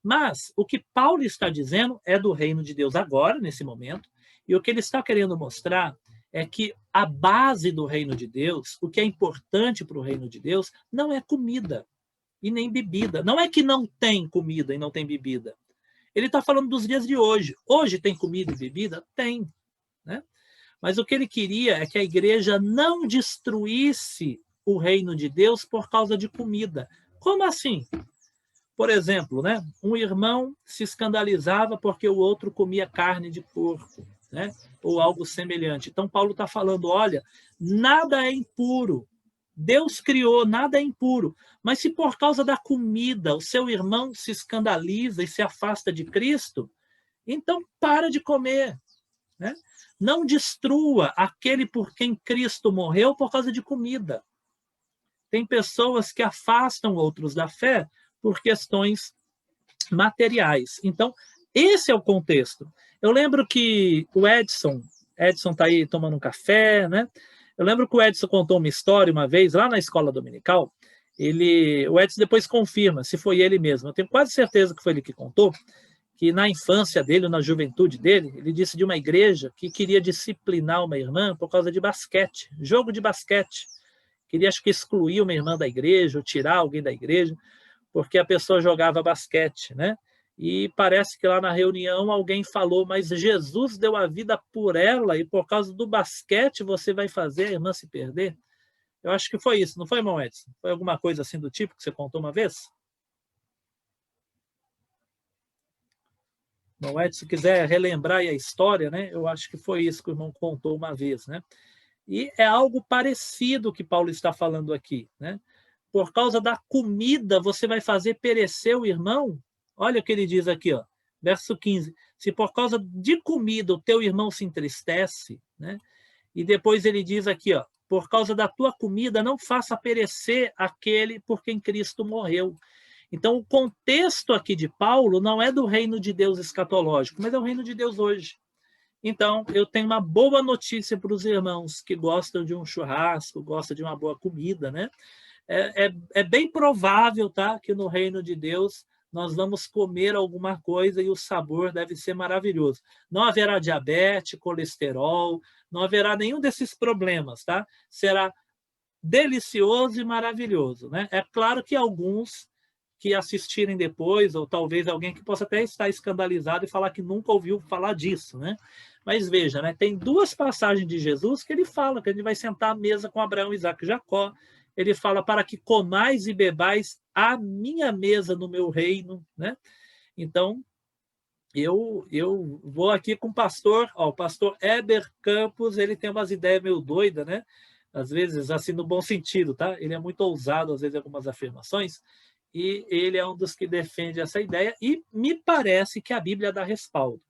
Mas o que Paulo está dizendo é do reino de Deus agora, nesse momento, e o que ele está querendo mostrar é que a base do reino de Deus, o que é importante para o reino de Deus, não é comida e nem bebida. Não é que não tem comida e não tem bebida. Ele está falando dos dias de hoje. Hoje tem comida e bebida? Tem, né? Mas o que ele queria é que a igreja não destruísse o reino de Deus por causa de comida. Como assim? Por exemplo, né, um irmão se escandalizava porque o outro comia carne de porco, né, ou algo semelhante. Então, Paulo está falando, olha, nada é impuro. Deus criou, nada é impuro. Mas se por causa da comida o seu irmão se escandaliza e se afasta de Cristo, então para de comer, né? Não destrua aquele por quem Cristo morreu por causa de comida. Tem pessoas que afastam outros da fé por questões materiais. Então, esse é o contexto. Eu lembro que o Edson está aí tomando um café, né? Eu lembro que o Edson contou uma história uma vez, lá na escola dominical. O Edson depois confirma se foi ele mesmo. Eu tenho quase certeza que foi ele que contou, que na infância dele, na juventude dele, ele disse de uma igreja que queria disciplinar uma irmã por causa de basquete, jogo de basquete. Queria, acho que, excluir uma irmã da igreja, ou tirar alguém da igreja, porque a pessoa jogava basquete, né? E parece que lá na reunião alguém falou, mas Jesus deu a vida por ela e por causa do basquete você vai fazer a irmã se perder? Eu acho que foi isso, não foi, irmão Edson? Foi alguma coisa assim do tipo que você contou uma vez? Irmão Edson, se quiser relembrar aí a história, né? Eu acho que foi isso que o irmão contou uma vez, né? E é algo parecido que Paulo está falando aqui, né? Por causa da comida, você vai fazer perecer o irmão? Olha o que ele diz aqui, ó, verso 15. Se por causa de comida o teu irmão se entristece, né? E depois ele diz aqui, ó, por causa da tua comida, não faça perecer aquele por quem Cristo morreu. Então, o contexto aqui de Paulo não é do reino de Deus escatológico, mas é o reino de Deus hoje. Então, eu tenho uma boa notícia para os irmãos que gostam de um churrasco, gostam de uma boa comida, né? É bem provável, tá, que no reino de Deus nós vamos comer alguma coisa e o sabor deve ser maravilhoso. Não haverá diabetes, colesterol, não haverá nenhum desses problemas, tá? Será delicioso e maravilhoso, né? É claro que alguns que assistirem depois, ou talvez alguém que possa até estar escandalizado e falar que nunca ouviu falar disso, né? Mas veja, né? Tem duas passagens de Jesus que ele fala que ele vai sentar à mesa com Abraão, Isaac e Jacó. Ele fala para que comais e bebais a minha mesa no meu reino, né? Então, eu vou aqui com o pastor Heber Campos, ele tem umas ideias meio doidas, né? Às vezes, assim, no bom sentido, tá? Ele é muito ousado, às vezes, em algumas afirmações, e ele é um dos que defende essa ideia, e me parece que a Bíblia dá respaldo.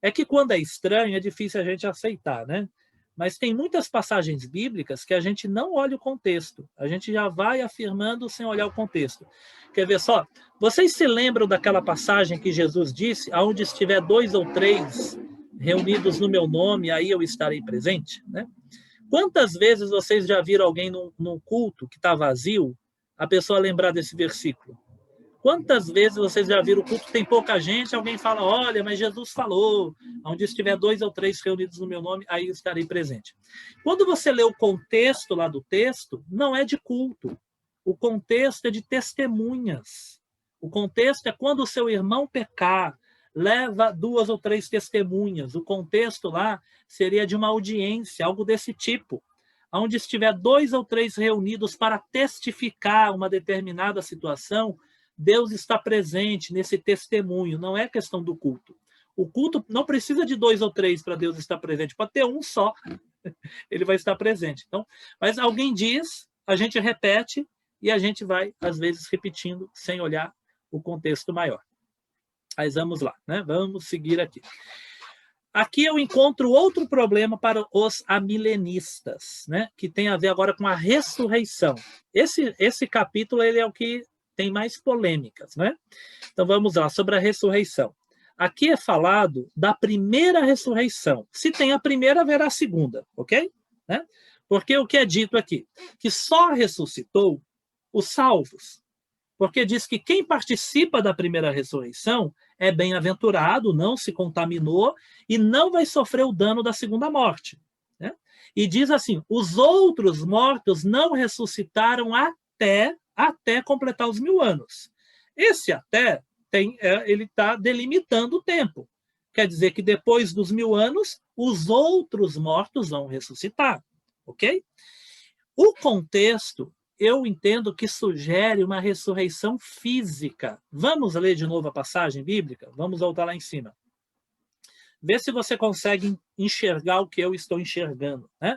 É que quando é estranho, é difícil a gente aceitar, né? Mas tem muitas passagens bíblicas que a gente não olha o contexto. A gente já vai afirmando sem olhar o contexto. Quer ver só? Vocês se lembram daquela passagem que Jesus disse, aonde estiver 2 ou 3 reunidos no meu nome, aí eu estarei presente, né? Quantas vezes vocês já viram alguém num culto que está vazio, a pessoa lembrar desse versículo? Quantas vezes vocês já viram o culto tem pouca gente, alguém fala, olha, mas Jesus falou, onde estiver 2 ou 3 reunidos no meu nome, aí eu estarei presente. Quando você lê o contexto lá do texto, não é de culto. O contexto é de testemunhas. O contexto é quando o seu irmão pecar, leva 2 ou 3 testemunhas. O contexto lá seria de uma audiência, algo desse tipo. Onde estiver 2 ou 3 reunidos para testificar uma determinada situação, Deus está presente nesse testemunho, não é questão do culto. O culto não precisa de 2 ou 3 para Deus estar presente, pode ter um só, ele vai estar presente. Então, mas alguém diz, a gente repete e a gente vai, às vezes, repetindo sem olhar o contexto maior. Mas vamos lá, né? Vamos seguir aqui. Aqui eu encontro outro problema para os amilenistas, né? Que tem a ver agora com a ressurreição. Esse capítulo ele é o que tem mais polêmicas, né? Então vamos lá, sobre a ressurreição. Aqui é falado da primeira ressurreição. Se tem a primeira, haverá a segunda, ok? Né? Porque o que é dito aqui? Que só ressuscitou os salvos. Porque diz que quem participa da primeira ressurreição é bem-aventurado, não se contaminou e não vai sofrer o dano da segunda morte. Né? E diz assim: os outros mortos não ressuscitaram até completar os 1000 anos. Esse até ele está delimitando o tempo. Quer dizer que depois dos 1000 anos, os outros mortos vão ressuscitar. Ok? O contexto eu entendo que sugere uma ressurreição física. Vamos ler de novo a passagem bíblica? Vamos voltar lá em cima. Vê se você consegue enxergar o que eu estou enxergando. Né?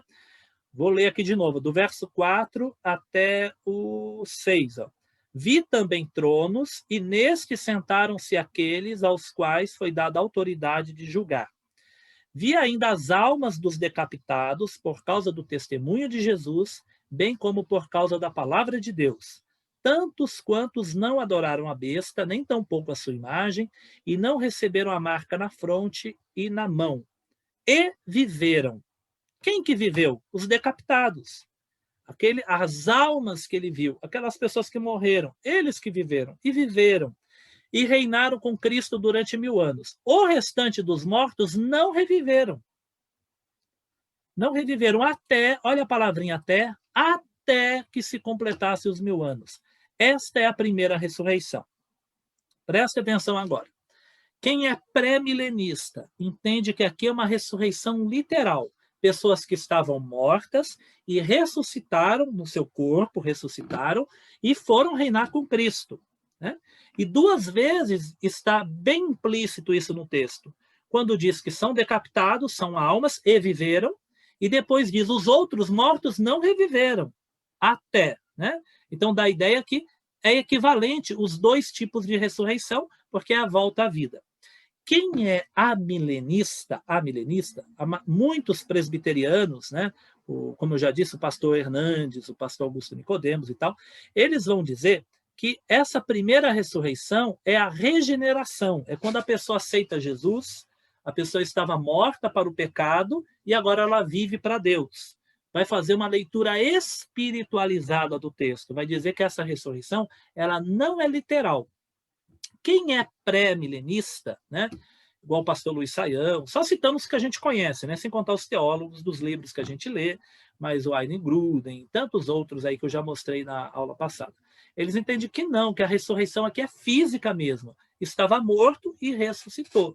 Vou ler aqui de novo, do verso 4 até o 6. Ó. Vi também tronos, e nestes sentaram-se aqueles aos quais foi dada autoridade de julgar. Vi ainda as almas dos decapitados por causa do testemunho de Jesus, bem como por causa da palavra de Deus. Tantos quantos não adoraram a besta, nem tampouco a sua imagem, e não receberam a marca na fronte e na mão. E viveram. Quem que viveu? Os decapitados. As almas que ele viu, aquelas pessoas que morreram, eles que viveram e viveram. E reinaram com Cristo durante 1000 anos. O restante dos mortos não reviveram. Não reviveram até, olha a palavrinha até que se completasse os 1000 anos. Esta é a primeira ressurreição. Preste atenção agora. Quem é pré-milenista entende que aqui é uma ressurreição literal. Pessoas que estavam mortas e ressuscitaram no seu corpo, ressuscitaram e foram reinar com Cristo. Né? E 2 vezes está bem implícito isso no texto. Quando diz que são decapitados, são almas e viveram, e depois diz os outros mortos não reviveram até. Né? Então dá a ideia que é equivalente os 2 tipos de ressurreição, porque é a volta à vida. Quem é amilenista, muitos presbiterianos, né, como eu já disse, o pastor Hernandes, o pastor Augusto Nicodemos e tal, eles vão dizer que essa primeira ressurreição é a regeneração, é quando a pessoa aceita Jesus, a pessoa estava morta para o pecado e agora ela vive para Deus. Vai fazer uma leitura espiritualizada do texto, vai dizer que essa ressurreição ela não é literal. Quem é pré-milenista, né? Igual o pastor Luiz Saião, só citamos os que a gente conhece, né? Sem contar os teólogos dos livros que a gente lê, mas o Ayn Gruden, tantos outros aí que eu já mostrei na aula passada. Eles entendem que não, que a ressurreição aqui é física mesmo. Estava morto e ressuscitou.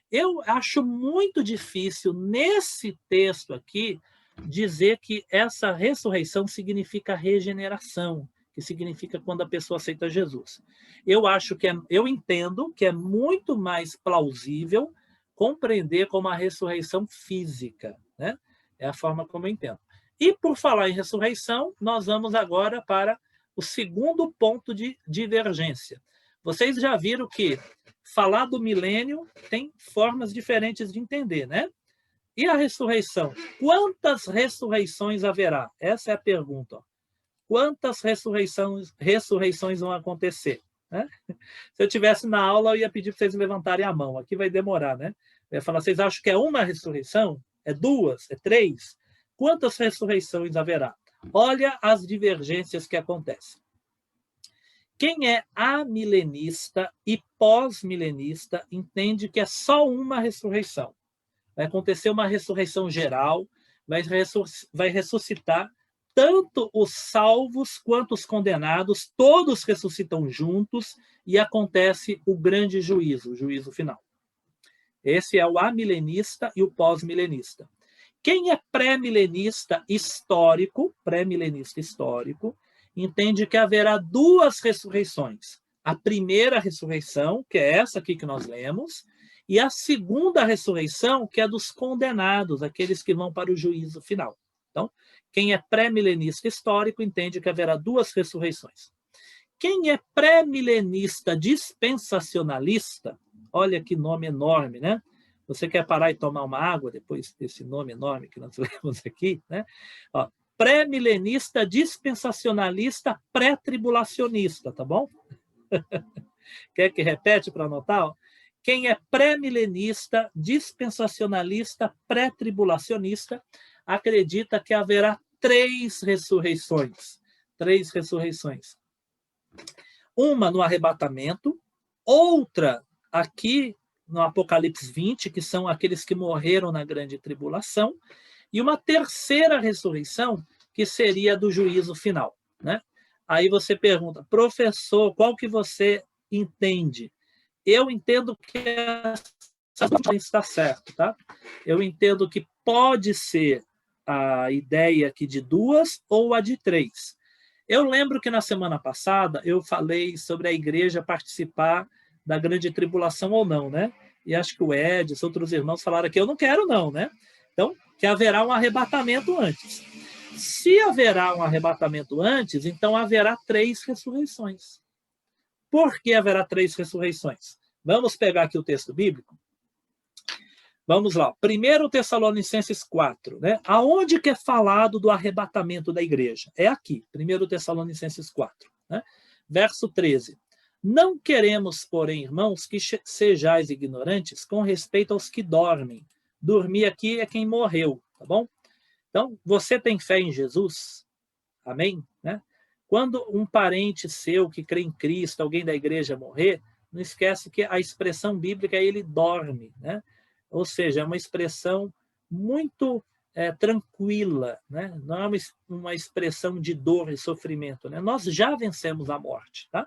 Eu acho muito difícil, nesse texto aqui, dizer que essa ressurreição significa regeneração, que significa quando a pessoa aceita Jesus. Eu entendo que é muito mais plausível compreender como a ressurreição física, né? É a forma como eu entendo. E por falar em ressurreição, nós vamos agora para o segundo ponto de divergência. Vocês já viram que falar do milênio tem formas diferentes de entender, né? E a ressurreição? Quantas ressurreições haverá? Essa é a pergunta. Quantas ressurreições vão acontecer? Né? Se eu tivesse na aula, eu ia pedir para vocês levantarem a mão. Aqui vai demorar, né? Eu ia falar, vocês acham que é uma ressurreição? É 2? É 3? Quantas ressurreições haverá? Olha as divergências que acontecem. Quem é amilenista e pós-milenista entende que é só uma ressurreição. Vai acontecer uma ressurreição geral, vai ressuscitar tanto os salvos quanto os condenados, todos ressuscitam juntos e acontece o grande juízo, o juízo final. Esse é o amilenista e o pós-milenista. Quem é pré-milenista histórico, entende que haverá 2 ressurreições. A primeira ressurreição, que é essa aqui que nós lemos, e a segunda ressurreição, que é dos condenados, aqueles que vão para o juízo final. Então, quem é pré-milenista histórico entende que haverá 2 ressurreições. Quem é pré-milenista dispensacionalista Olha que nome enorme, né? Você quer parar e tomar uma água depois desse nome enorme que nós lemos aqui, né? Ó, pré-milenista, dispensacionalista, pré-tribulacionista, tá bom? Quer que repete para anotar? Ó? Quem é pré-milenista, dispensacionalista, pré-tribulacionista, acredita que haverá 3 ressurreições. 3 ressurreições. Uma no arrebatamento, outra aqui no Apocalipse 20, que são aqueles que morreram na grande tribulação, e uma terceira ressurreição, que seria do juízo final, né? Aí você pergunta, professor, qual que você entende? Eu entendo que está certo, tá? Eu entendo que pode ser a ideia aqui de 2 ou a de 3. Eu lembro que na semana passada eu falei sobre a igreja participar da grande tribulação ou não, né? E acho que o Edson, outros irmãos falaram que eu não quero não, né? Então, que haverá um arrebatamento antes. Se haverá um arrebatamento antes, então haverá 3 ressurreições. Por que haverá 3 ressurreições? Vamos pegar aqui o texto bíblico? Vamos lá. 1 Tessalonicenses 4, né? Aonde que é falado do arrebatamento da igreja? É aqui, 1 Tessalonicenses 4, né? Verso 13. Não queremos, porém, irmãos, que sejais ignorantes com respeito aos que dormem. Dormir aqui é quem morreu, tá bom? Então, você tem fé em Jesus? Amém? Né? Quando um parente seu que crê em Cristo, alguém da igreja morrer, não esquece que a expressão bíblica é ele dorme, né? Ou seja, é uma expressão muito tranquila, né? Não é uma expressão de dor e sofrimento, né? Nós já vencemos a morte, tá?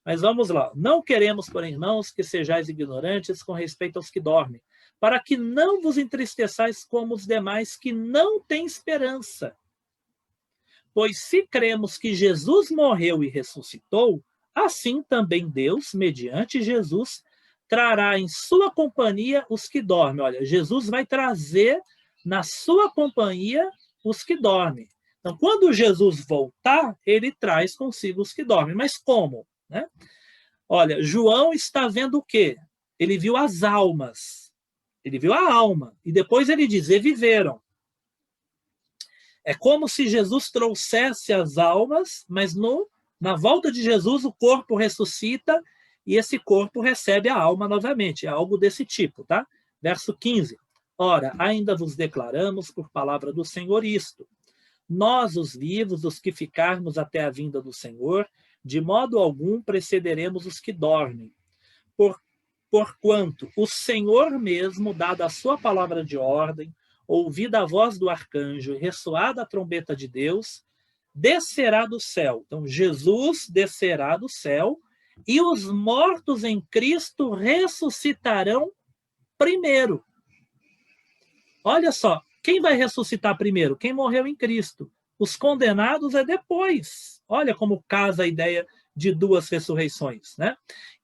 Mas vamos lá. Não queremos, porém, irmãos, que sejais ignorantes com respeito aos que dormem, para que não vos entristeçais como os demais que não têm esperança. Pois se cremos que Jesus morreu e ressuscitou, assim também Deus, mediante Jesus, trará em sua companhia os que dormem. Olha, Jesus vai trazer na sua companhia os que dormem. Então, quando Jesus voltar, ele traz consigo os que dormem. Mas como? Né? Olha, João está vendo o quê? Ele viu as almas. Ele viu a alma. E depois ele diz, e viveram. É como se Jesus trouxesse as almas, mas na volta de Jesus o corpo ressuscita e esse corpo recebe a alma novamente. É algo desse tipo, tá? Verso 15. Ora, ainda vos declaramos por palavra do Senhor isto. Nós, os vivos, os que ficarmos até a vinda do Senhor, de modo algum precederemos os que dormem. Porquanto o Senhor mesmo, dada a sua palavra de ordem, ouvida a voz do arcanjo e ressoada a trombeta de Deus, descerá do céu. Então, Jesus descerá do céu e os mortos em Cristo ressuscitarão primeiro. Olha só, quem vai ressuscitar primeiro? Quem morreu em Cristo. Os condenados é depois. Olha como casa a ideia de 2 ressurreições, né?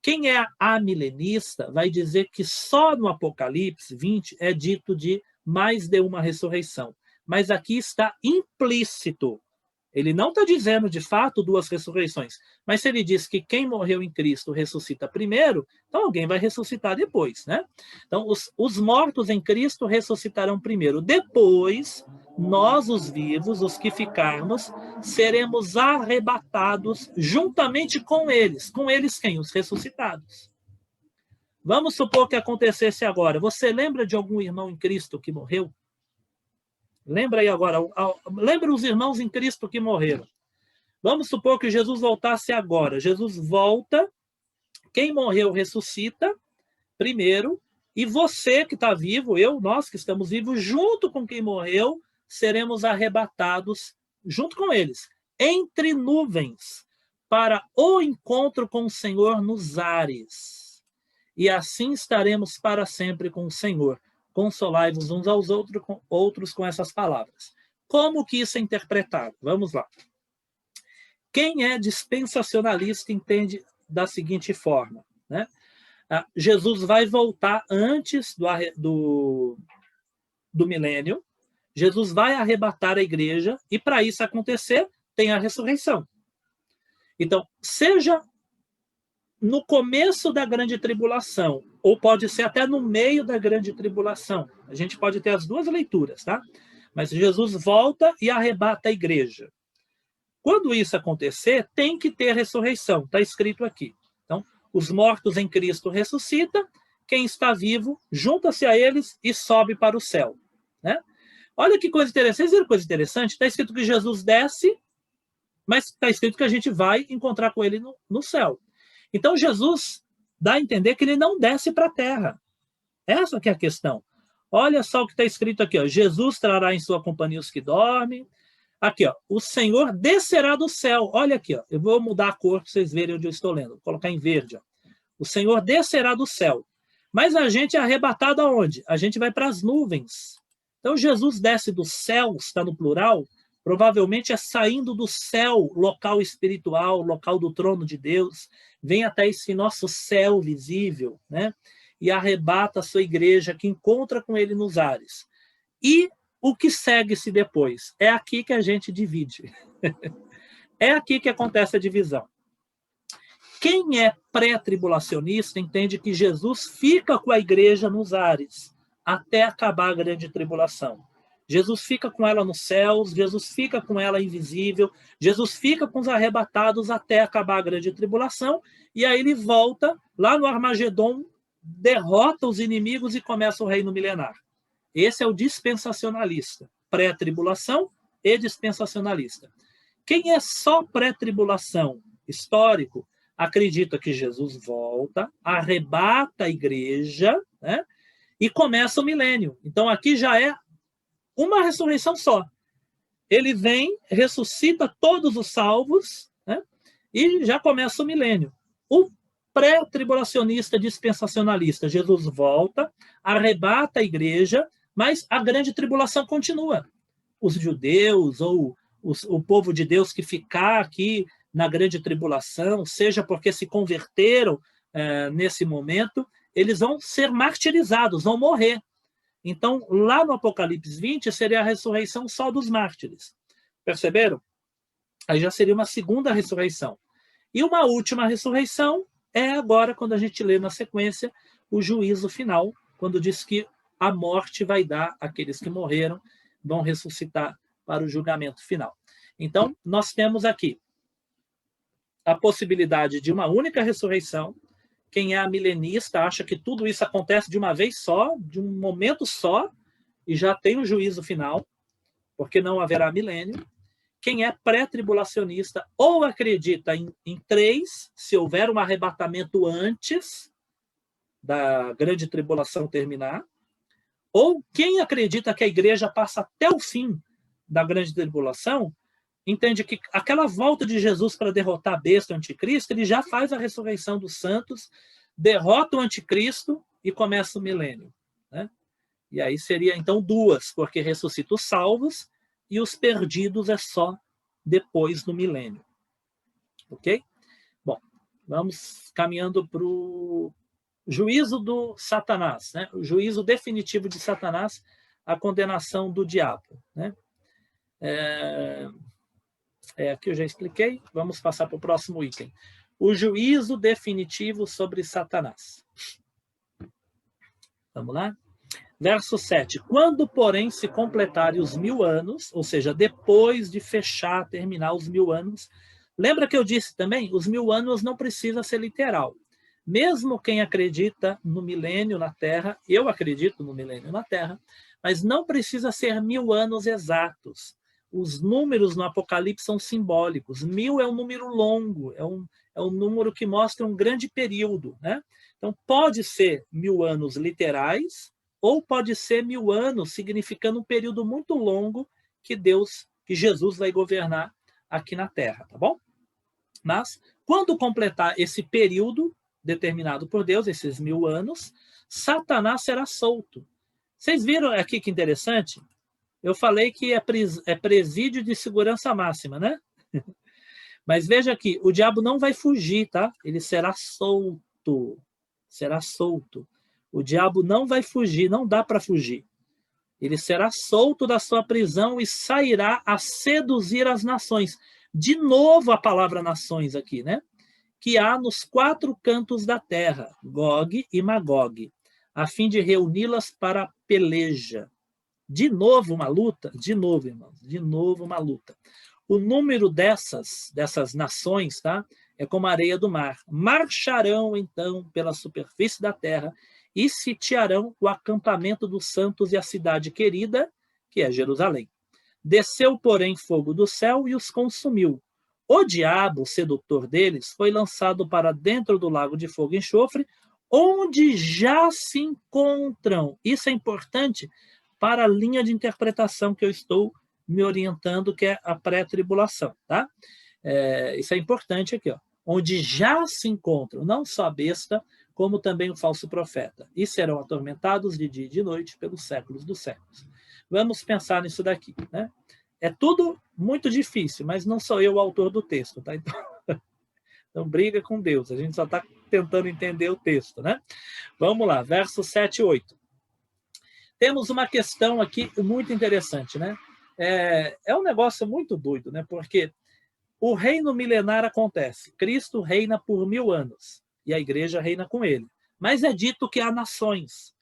Quem é amilenista vai dizer que só no Apocalipse 20 é dito de mais de uma ressurreição. Mas aqui está implícito. Ele não está dizendo, de fato, 2 ressurreições. Mas se ele diz que quem morreu em Cristo ressuscita primeiro, então alguém vai ressuscitar depois, né? Então, os mortos em Cristo ressuscitarão primeiro. Depois, nós, os vivos, os que ficarmos, seremos arrebatados juntamente com eles. Com eles quem? Os ressuscitados. Vamos supor que acontecesse agora. Você lembra de algum irmão em Cristo que morreu? Lembra aí agora, lembra os irmãos em Cristo que morreram. Vamos supor que Jesus voltasse agora. Jesus volta, quem morreu ressuscita primeiro, e você que está vivo, nós que estamos vivos, junto com quem morreu, seremos arrebatados junto com eles, entre nuvens, para o encontro com o Senhor nos ares. E assim estaremos para sempre com o Senhor. Consolai-vos uns aos outros com essas palavras. Como que isso é interpretado? Vamos lá. Quem é dispensacionalista entende da seguinte forma, né? Jesus vai voltar antes do milênio, Jesus vai arrebatar a igreja, e para isso acontecer, tem a ressurreição. Então, seja no começo da grande tribulação, ou pode ser até no meio da grande tribulação. A gente pode ter as duas leituras, tá? Mas Jesus volta e arrebata a igreja. Quando isso acontecer, tem que ter ressurreição, está escrito aqui. Então, os mortos em Cristo ressuscitam, quem está vivo junta-se a eles e sobe para o céu, né? Olha que coisa interessante. Vocês viram coisa interessante? Está escrito que Jesus desce, mas está escrito que a gente vai encontrar com ele no céu. Então, Jesus dá a entender que ele não desce para a terra. Essa que é a questão. Olha só o que está escrito aqui, ó. Jesus trará em sua companhia os que dormem. Aqui, ó, o Senhor descerá do céu. Olha aqui, ó, eu vou mudar a cor para vocês verem onde eu estou lendo. Vou colocar em verde. Ó. O Senhor descerá do céu. Mas a gente é arrebatado aonde? A gente vai para as nuvens. Então, Jesus desce do céu, está no plural, provavelmente é saindo do céu, local espiritual, local do trono de Deus, vem até esse nosso céu visível, né? E arrebata a sua igreja, que encontra com ele nos ares. E o que segue-se depois? É aqui que a gente divide. É aqui que acontece a divisão. Quem é pré-tribulacionista entende que Jesus fica com a igreja nos ares, até acabar a grande tribulação. Jesus fica com ela nos céus, Jesus fica com ela invisível, Jesus fica com os arrebatados até acabar a grande tribulação, e aí ele volta lá no Armagedon, derrota os inimigos e começa o reino milenar. Esse é o dispensacionalista, pré-tribulação e dispensacionalista. Quem é só pré-tribulação, histórico, acredita que Jesus volta, arrebata a igreja, né, e começa o milênio. Então aqui já é uma ressurreição só. Ele vem, ressuscita todos os salvos, né, e já começa o milênio. O pré-tribulacionista dispensacionalista, Jesus volta, arrebata a igreja, mas a grande tribulação continua. Os judeus ou o povo de Deus que ficar aqui na grande tribulação, seja porque se converteram nesse momento, eles vão ser martirizados, vão morrer. Então, lá no Apocalipse 20, seria a ressurreição só dos mártires. Perceberam? Aí já seria uma segunda ressurreição. E uma última ressurreição é agora, quando a gente lê na sequência, o juízo final, quando diz que a morte vai dar àqueles que morreram, vão ressuscitar para o julgamento final. Então, nós temos aqui a possibilidade de uma única ressurreição. Quem é amilenista acha que tudo isso acontece de uma vez só, de um momento só, e já tem o juízo final, porque não haverá milênio. Quem é pré-tribulacionista ou acredita em três, se houver um arrebatamento antes da grande tribulação terminar, ou quem acredita que a igreja passa até o fim da grande tribulação, entende que aquela volta de Jesus para derrotar a besta, o anticristo, ele já faz a ressurreição dos santos, derrota o anticristo e começa o milênio, né? E aí seria, então, duas, porque ressuscita os salvos e os perdidos é só depois do milênio. Ok? Bom, vamos caminhando para o juízo do Satanás, né? O juízo definitivo de Satanás, a condenação do diabo, né? Aqui eu já expliquei, vamos passar para o próximo item. O juízo definitivo sobre Satanás. Vamos lá? Verso 7. Quando, porém, se completarem os 1000 anos, ou seja, depois de fechar, terminar os 1000 anos, lembra que eu disse também, os 1000 anos não precisa ser literal. Mesmo quem acredita no milênio na Terra, eu acredito no milênio na Terra, mas não precisa ser 1000 anos exatos. Os números no Apocalipse são simbólicos. 1000 é um número longo, é um número que mostra um grande período, né? Então, pode ser 1000 anos literais, ou pode ser 1000 anos significando um período muito longo que Jesus vai governar aqui na Terra, tá bom? Mas, quando completar esse período determinado por Deus, esses 1000 anos, Satanás será solto. Vocês viram aqui que interessante? Eu falei que é presídio de segurança máxima, né? Mas veja aqui, o diabo não vai fugir, tá? Ele será solto. Será solto. O diabo não vai fugir, não dá para fugir. Ele será solto da sua prisão e sairá a seduzir as nações. De novo a palavra nações aqui, né? que há nos 4 cantos da terra, Gog e Magog, a fim de reuni-las para a peleja. De novo uma luta? De novo, irmãos, de novo uma luta. O número dessas nações, tá? É como a areia do mar. Marcharão, então, pela superfície da terra e sitiarão o acampamento dos santos e a cidade querida, que é Jerusalém. Desceu, porém, fogo do céu e os consumiu. O diabo, sedutor deles, foi lançado para dentro do lago de fogo e enxofre, onde já se encontram. Isso é importante para a linha de interpretação que eu estou me orientando, que é a pré-tribulação, tá? Isso é importante aqui, ó. Onde já se encontram não só a besta, como também o falso profeta, e serão atormentados de dia e de noite pelos séculos dos séculos. Vamos pensar nisso daqui, né? É tudo muito difícil, mas não sou eu o autor do texto, tá? Então briga com Deus, a gente só está tentando entender o texto, né? Vamos lá, versos 7 e 8. Temos uma questão aqui muito interessante, né? É um negócio muito doido, né? Porque o reino milenar acontece, Cristo reina por 1000 anos, e a igreja reina com ele. Mas é dito que há nações.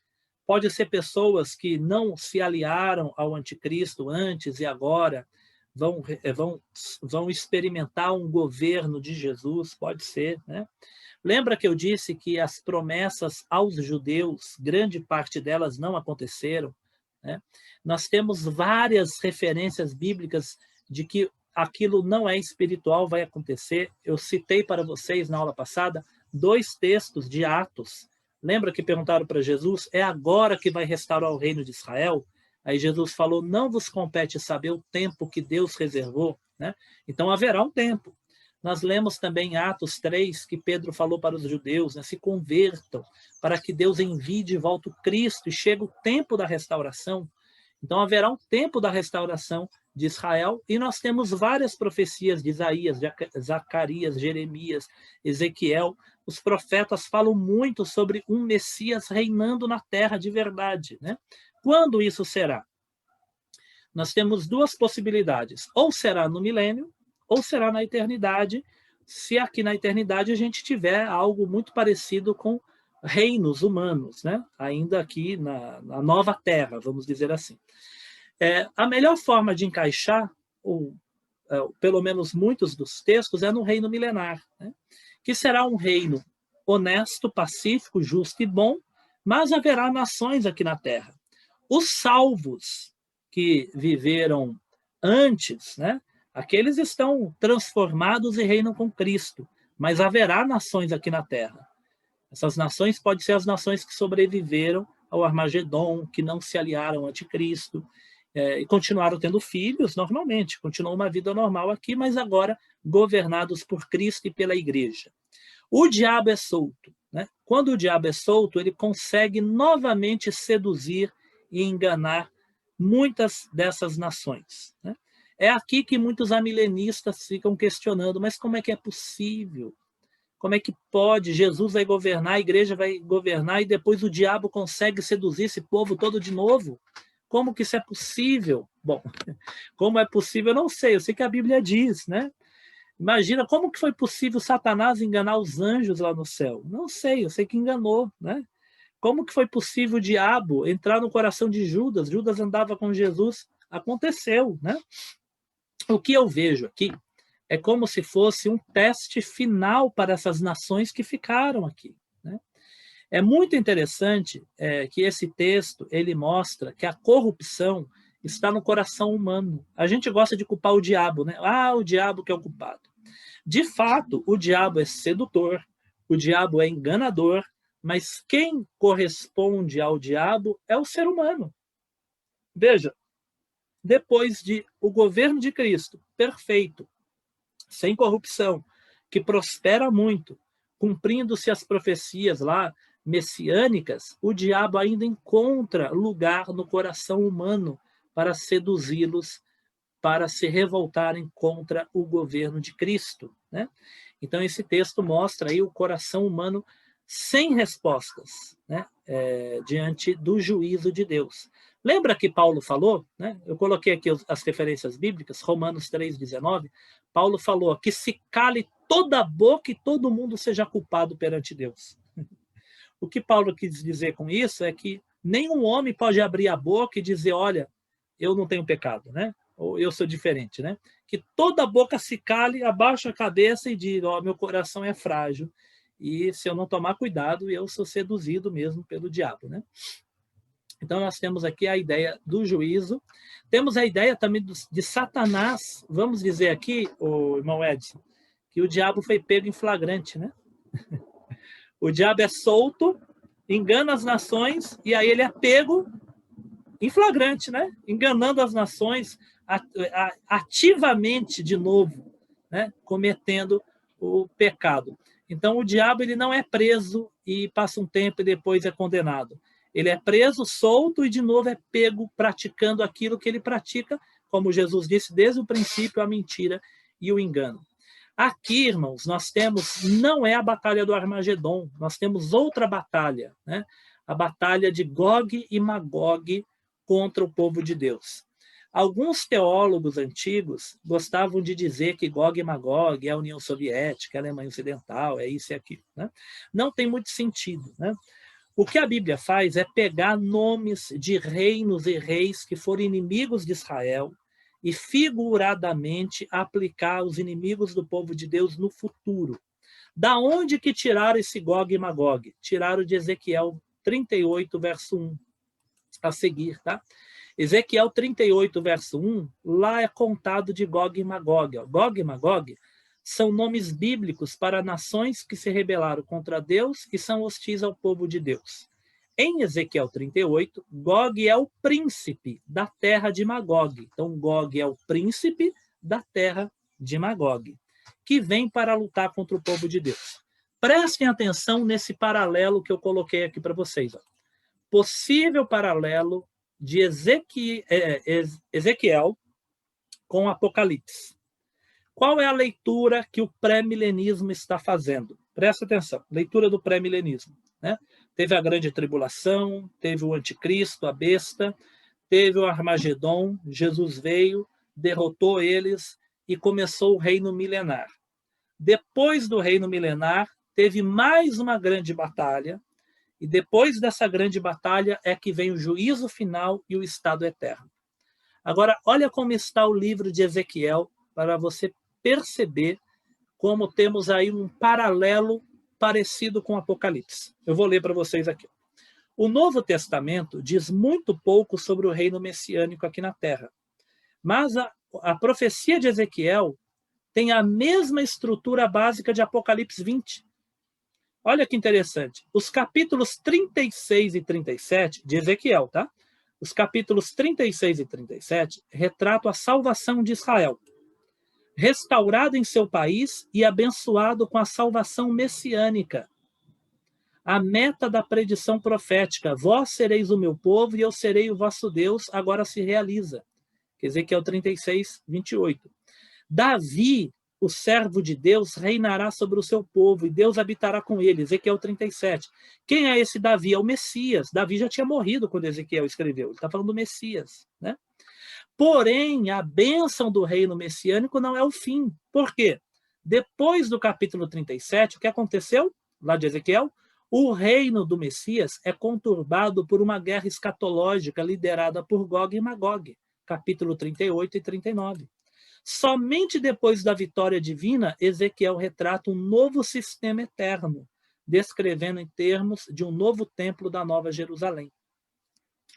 Pode ser pessoas que não se aliaram ao anticristo antes e agora vão experimentar um governo de Jesus, pode ser, né? Lembra que eu disse que as promessas aos judeus, grande parte delas não aconteceram, né? Nós temos várias referências bíblicas de que aquilo não é espiritual, vai acontecer. Eu citei para vocês na aula passada 2 textos de Atos. Lembra que perguntaram para Jesus, é agora que vai restaurar o reino de Israel? Aí Jesus falou, não vos compete saber o tempo que Deus reservou, né? Então haverá um tempo. Nós lemos também em Atos 3, que Pedro falou para os judeus, né, se convertam, para que Deus envie de volta o Cristo, e chega o tempo da restauração. Então haverá um tempo da restauração de Israel, e nós temos várias profecias de Isaías, Zacarias, Jeremias, Ezequiel. Os profetas falam muito sobre um Messias reinando na terra de verdade, né? Quando isso será? Nós temos 2 possibilidades, ou será no milênio, ou será na eternidade, se aqui na eternidade a gente tiver algo muito parecido com reinos humanos, né? Ainda aqui na nova terra, vamos dizer assim. A melhor forma de encaixar, ou pelo menos muitos dos textos, é no reino milenar, né? Que será um reino honesto, pacífico, justo e bom, mas haverá nações aqui na terra. Os salvos que viveram antes, né? Aqueles estão transformados e reinam com Cristo, mas haverá nações aqui na terra. Essas nações podem ser as nações que sobreviveram ao Armagedon, que não se aliaram ao anticristo, e continuaram tendo filhos normalmente, continuou uma vida normal aqui, mas agora governados por Cristo e pela igreja. O diabo é solto, né? Quando o diabo é solto, ele consegue novamente seduzir e enganar muitas dessas nações, né? É aqui que muitos amilenistas ficam questionando, mas como é que é possível? Como é que pode? Jesus vai governar, a igreja vai governar e depois o diabo consegue seduzir esse povo todo de novo? Como que isso é possível? Bom, como é possível, eu não sei. Eu sei que a Bíblia diz, né? Imagina como que foi possível Satanás enganar os anjos lá no céu? Não sei, eu sei que enganou, né? Como que foi possível o diabo entrar no coração de Judas? Judas andava com Jesus, aconteceu, né? O que eu vejo aqui é como se fosse um teste final para essas nações que ficaram aqui, né? É muito interessante que esse texto ele mostra que a corrupção está no coração humano. A gente gosta de culpar o diabo, né? Ah, o diabo que é o culpado. De fato, o diabo é sedutor, o diabo é enganador, mas quem corresponde ao diabo é o ser humano. Veja, depois de o governo de Cristo, perfeito, sem corrupção, que prospera muito, cumprindo-se as profecias lá messiânicas, o diabo ainda encontra lugar no coração humano para seduzi-los, para se revoltarem contra o governo de Cristo, né? Então esse texto mostra aí o coração humano sem respostas, né? Diante do juízo de Deus. Lembra que Paulo falou, né? Eu coloquei aqui as referências bíblicas, Romanos 3,19, Paulo falou que se cale toda a boca e todo mundo seja culpado perante Deus. O que Paulo quis dizer com isso é que nenhum homem pode abrir a boca e dizer, olha, eu não tenho pecado, né? Ou eu sou diferente, né? Que toda a boca se cale, abaixa a cabeça e diga, ó, meu coração é frágil e se eu não tomar cuidado, eu sou seduzido mesmo pelo diabo, né? Então, nós temos aqui a ideia do juízo. Temos a ideia também de Satanás. Vamos dizer aqui, o irmão Edson, que o diabo foi pego em flagrante, né? O diabo é solto, engana as nações, e aí ele é pego em flagrante, né? Enganando as nações ativamente de novo, né? Cometendo o pecado. Então, o diabo ele não é preso e passa um tempo e depois é condenado. Ele é preso, solto e de novo é pego praticando aquilo que ele pratica, como Jesus disse desde o princípio, a mentira e o engano. Aqui, irmãos, nós temos, não é a batalha do Armagedon, nós temos outra batalha, né? A batalha de Gog e Magog contra o povo de Deus. Alguns teólogos antigos gostavam de dizer que Gog e Magog é a União Soviética, a Alemanha Ocidental, é isso e aquilo, né? Não tem muito sentido, né? O que a Bíblia faz é pegar nomes de reinos e reis que foram inimigos de Israel e figuradamente aplicar os inimigos do povo de Deus no futuro. Da onde que tiraram esse Gog e Magog? Tiraram de Ezequiel 38, verso 1, a seguir, tá? Ezequiel 38, verso 1, lá é contado de Gog e Magog. Gog e Magog são nomes bíblicos para nações que se rebelaram contra Deus e são hostis ao povo de Deus. Em Ezequiel 38, Gog é o príncipe da terra de Magog. Então, Gog é o príncipe da terra de Magog, que vem para lutar contra o povo de Deus. Prestem atenção nesse paralelo que eu coloquei aqui para vocês. Ó. Possível paralelo de Ezequiel com Apocalipse. Qual é a leitura que o pré-milenismo está fazendo? Presta atenção, leitura do pré-milenismo. Né? Teve a grande tribulação, teve o anticristo, a besta, teve o Armagedon, Jesus veio, derrotou eles e começou o reino milenar. Depois do reino milenar, teve mais uma grande batalha, e depois dessa grande batalha é que vem o juízo final e o estado eterno. Agora, olha como está o livro de Ezequiel, para você perceber como temos aí um paralelo parecido com Apocalipse. Eu vou ler para vocês aqui. O Novo Testamento diz muito pouco sobre o reino messiânico aqui na Terra, mas a profecia de Ezequiel tem a mesma estrutura básica de Apocalipse 20. Olha que interessante. Os capítulos 36 e 37 de Ezequiel, tá? Os capítulos 36 e 37 retratam a salvação de Israel, restaurado em seu país e abençoado com a salvação messiânica. A meta da predição profética, vós sereis o meu povo e eu serei o vosso Deus, agora se realiza. Ezequiel 36, 28. Davi, o servo de Deus, reinará sobre o seu povo e Deus habitará com ele. Ezequiel 37. Quem é esse Davi? É o Messias. Davi já tinha morrido quando Ezequiel escreveu. Ele está falando do Messias, né? Porém, a bênção do reino messiânico não é o fim. Por quê? Depois do capítulo 37, o que aconteceu lá de Ezequiel? O reino do Messias é conturbado por uma guerra escatológica liderada por Gog e Magog, capítulo 38 e 39. Somente depois da vitória divina, Ezequiel retrata um novo sistema eterno, descrevendo em termos de um novo templo da Nova Jerusalém.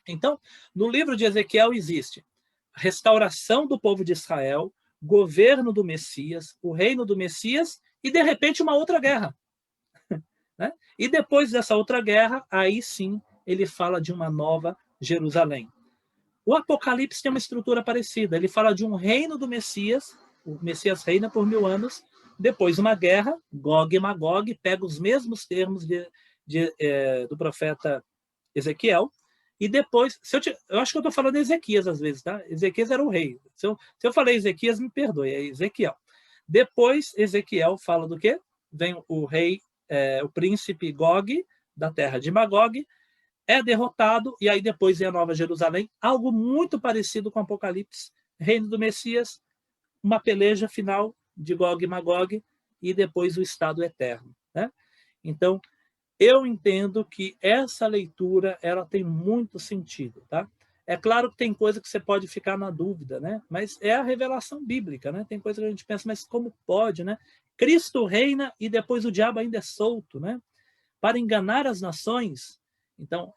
Então, no livro de Ezequiel existe restauração do povo de Israel, governo do Messias, o reino do Messias e, de repente, uma outra guerra. Né? E depois dessa outra guerra, aí sim, ele fala de uma nova Jerusalém. O Apocalipse tem uma estrutura parecida. Ele fala de um reino do Messias, o Messias reina por 1000 anos, depois uma guerra, Gog e Magog, pega os mesmos termos do profeta Ezequiel, e depois, eu acho que eu estou falando Ezequias às vezes, tá? Ezequias era o rei. Se eu falei Ezequias, me perdoe, é Ezequiel. Depois, Ezequiel fala do quê? Vem o rei, o príncipe Gog, da terra de Magog, é derrotado, e aí depois vem a Nova Jerusalém, algo muito parecido com Apocalipse, reino do Messias, uma peleja final, de Gog e Magog, e depois o estado eterno, né? Então, eu entendo que essa leitura ela tem muito sentido, tá? É claro que tem coisa que você pode ficar na dúvida, né? Mas é a revelação bíblica, né? Tem coisa que a gente pensa, mas como pode, né? Cristo reina e depois o diabo ainda é solto, né? Para enganar as nações. Então,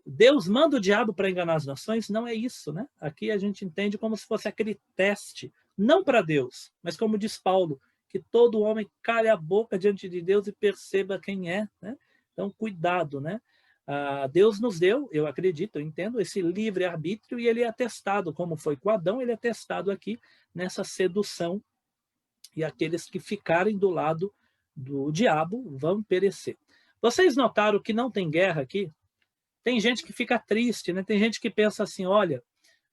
Deus manda o diabo para enganar as nações, não é isso, né? Aqui a gente entende como se fosse aquele teste, não para Deus, mas como diz Paulo, que todo homem cale a boca diante de Deus e perceba quem é, né? Então, cuidado, né? Deus nos deu, eu acredito, eu entendo, esse livre-arbítrio e ele é testado, como foi com Adão, ele é testado aqui nessa sedução e aqueles que ficarem do lado do diabo vão perecer. Vocês notaram que não tem guerra aqui? Tem gente que fica triste, né? Tem gente que pensa assim, olha,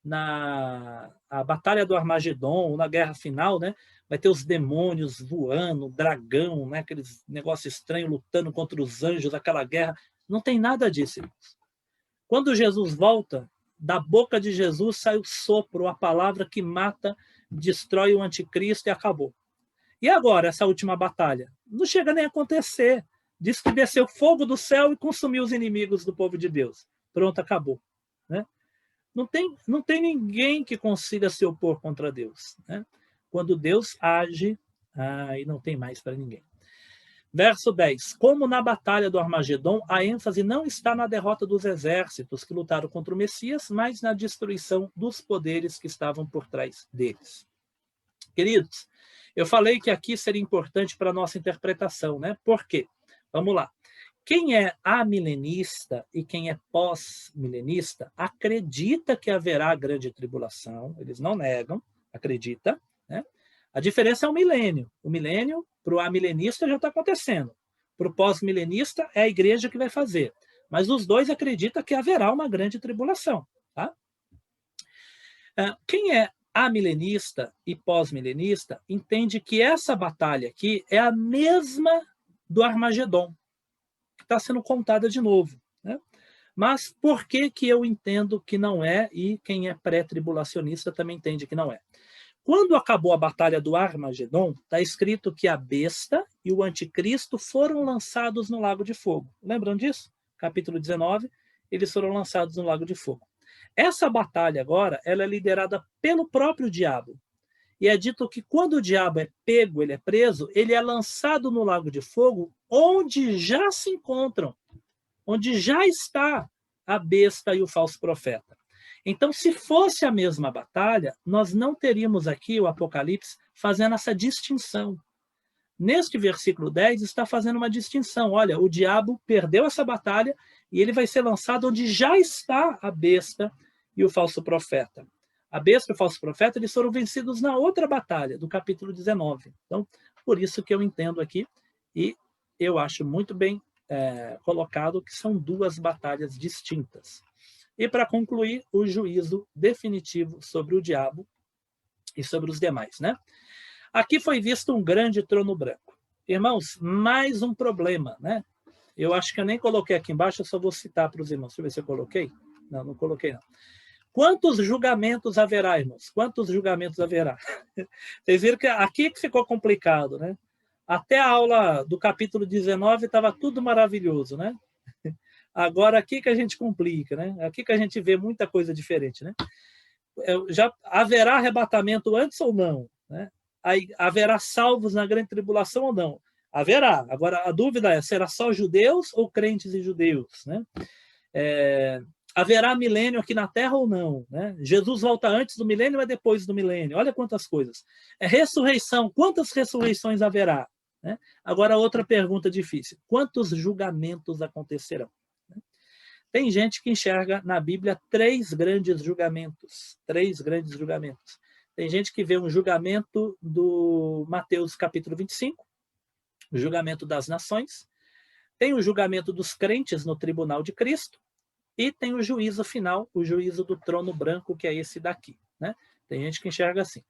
na a batalha do Armagedon, na guerra final, né? Vai ter os demônios voando, dragão, né? Aqueles negócios estranhos lutando contra os anjos, aquela guerra. Não tem nada disso, irmãos. Quando Jesus volta, da boca de Jesus sai o sopro, a palavra que mata, destrói o anticristo e acabou. E agora, essa última batalha? Não chega nem a acontecer. Diz que desceu fogo do céu e consumiu os inimigos do povo de Deus. Pronto, acabou. Né? Não tem ninguém que consiga se opor contra Deus. Né? Quando Deus age, aí não tem mais para ninguém. Verso 10. Como na batalha do Armagedon, a ênfase não está na derrota dos exércitos que lutaram contra o Messias, mas na destruição dos poderes que estavam por trás deles. Queridos, eu falei que aqui seria importante para a nossa interpretação, né? Por quê? Vamos lá. Quem é amilenista e quem é pós-milenista acredita que haverá grande tribulação, eles não negam, acredita, né? A diferença é o milênio. O milênio, para o amilenista, já está acontecendo. Para o pós-milenista, é a igreja que vai fazer. Mas os dois acreditam que haverá uma grande tribulação. Tá? Quem é amilenista e pós-milenista entende que essa batalha aqui é a mesma do Armagedon, que está sendo contada de novo. Né? Mas por que eu entendo que não é, e quem é pré-tribulacionista também entende que não é? Quando acabou a batalha do Armagedon, está escrito que a besta e o anticristo foram lançados no lago de fogo. Lembram disso? Capítulo 19, eles foram lançados no lago de fogo. Essa batalha agora, ela é liderada pelo próprio diabo. E é dito que quando o diabo é pego, ele é preso, ele é lançado no lago de fogo, onde já se encontram, onde já está a besta e o falso profeta. Então, se fosse a mesma batalha, nós não teríamos aqui o Apocalipse fazendo essa distinção. Neste versículo 10 está fazendo uma distinção. Olha, o diabo perdeu essa batalha e ele vai ser lançado onde já está a besta e o falso profeta. A besta e o falso profeta, eles foram vencidos na outra batalha, do capítulo 19. Então, por isso que eu entendo aqui, e eu acho muito bem colocado que são duas batalhas distintas. E, para concluir, o juízo definitivo sobre o diabo e sobre os demais. Né? Aqui foi visto um grande trono branco. Irmãos, mais um problema. Né? Eu acho que eu nem coloquei aqui embaixo, eu só vou citar para os irmãos. Deixa eu ver se eu coloquei. Não, não coloquei, não. Quantos julgamentos haverá, irmãos? Quantos julgamentos haverá? Vocês viram que aqui que ficou complicado, né? Até a aula do capítulo 19 estava tudo maravilhoso, né? Agora aqui que a gente complica, né? Aqui que a gente vê muita coisa diferente, né? Já haverá arrebatamento antes ou não? Né? Aí, haverá salvos na grande tribulação ou não? Haverá. Agora a dúvida é: será só judeus ou crentes e judeus? Né? Haverá milênio aqui na Terra ou não? Né? Jesus volta antes do milênio ou é depois do milênio? Olha quantas coisas. Ressurreição, quantas ressurreições haverá? Né? Agora, outra pergunta difícil: quantos julgamentos acontecerão? Tem gente que enxerga na Bíblia três grandes julgamentos. Três grandes julgamentos. Tem gente que vê um julgamento do Mateus capítulo 25, o julgamento das nações, tem o julgamento dos crentes no tribunal de Cristo, e tem o juízo final, o juízo do trono branco, que é esse daqui. Né? Tem gente que enxerga assim.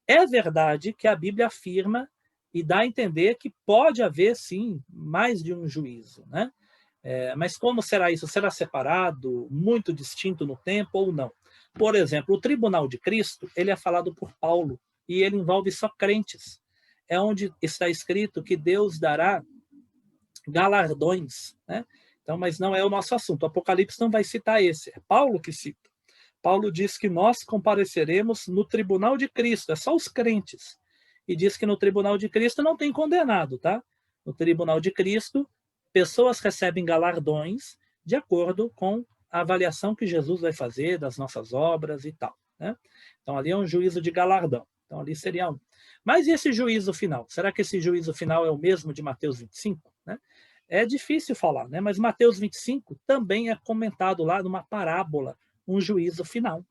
É verdade que a Bíblia afirma e dá a entender que pode haver, sim, mais de um juízo. Né? Mas como será isso? Será separado, muito distinto no tempo ou não? Por exemplo, o tribunal de Cristo, ele é falado por Paulo, e ele envolve só crentes. é onde está escrito que Deus dará galardões, né? Então, mas não é o nosso assunto. O Apocalipse não vai citar esse, é Paulo que cita. Paulo diz que nós compareceremos no tribunal de Cristo, é só os crentes. E diz que no tribunal de Cristo não tem condenado, tá? No tribunal de Cristo, pessoas recebem galardões de acordo com a avaliação que Jesus vai fazer das nossas obras e tal, né? Então, ali é um juízo de galardão. Então, ali seria um. Mas e esse juízo final? Será que esse juízo final é o mesmo de Mateus 25? Né? É difícil falar, né? Mas Mateus 25 também é comentado lá numa parábola, um juízo final.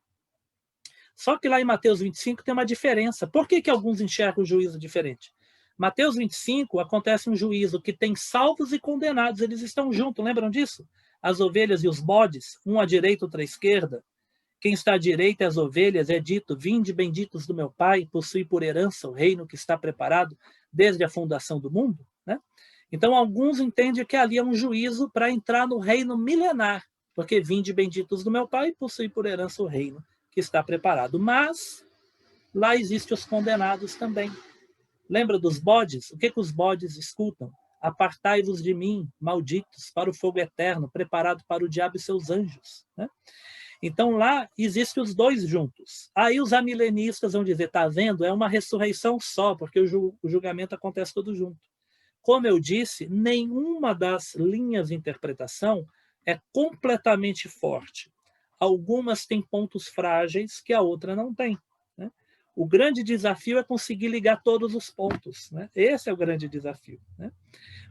Só que lá em Mateus 25 tem uma diferença. Por que alguns enxergam o juízo diferente? Mateus 25 acontece um juízo que tem salvos e condenados, eles estão juntos, lembram disso? As ovelhas e os bodes, um à direita, outro à esquerda. Quem está à direita, as ovelhas, é dito: vinde benditos do meu Pai, possui por herança o reino que está preparado desde a fundação do mundo, né? Então, alguns entendem que ali é um juízo para entrar no reino milenar, porque vinde benditos do meu Pai, possui por herança o reino que está preparado. Mas lá existem os condenados também. Lembra dos bodes? O que os bodes escutam? Apartai-vos de mim, malditos, para o fogo eterno, preparado para o diabo e seus anjos, né? Então lá existem os dois juntos. Aí os amilenistas vão dizer, tá vendo? É uma ressurreição só, porque o julgamento acontece todo junto. Como eu disse, nenhuma das linhas de interpretação é completamente forte. Algumas têm pontos frágeis que a outra não tem, né? O grande desafio é conseguir ligar todos os pontos, né? Esse é o grande desafio, né?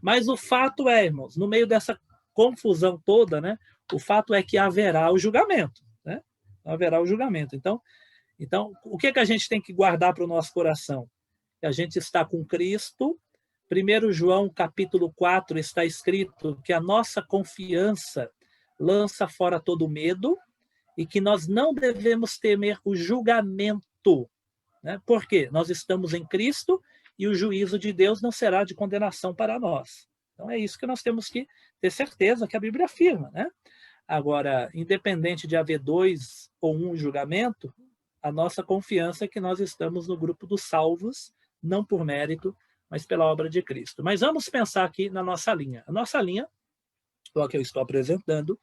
Mas o fato é, irmãos, no meio dessa confusão toda, né, o fato é que haverá o julgamento, né? Haverá o julgamento. Então o que a gente tem que guardar para o nosso coração? Que a gente está com Cristo. 1 João, capítulo 4, está escrito que a nossa confiança lança fora todo medo e que nós não devemos temer o julgamento, né? Por quê? Nós estamos em Cristo e o juízo de Deus não será de condenação para nós. Então é isso que nós temos que ter certeza que a Bíblia afirma, né? Agora, independente de haver dois ou um julgamento, a nossa confiança é que nós estamos no grupo dos salvos, não por mérito, mas pela obra de Cristo. Mas vamos pensar aqui na nossa linha. A nossa linha, o que eu estou apresentando,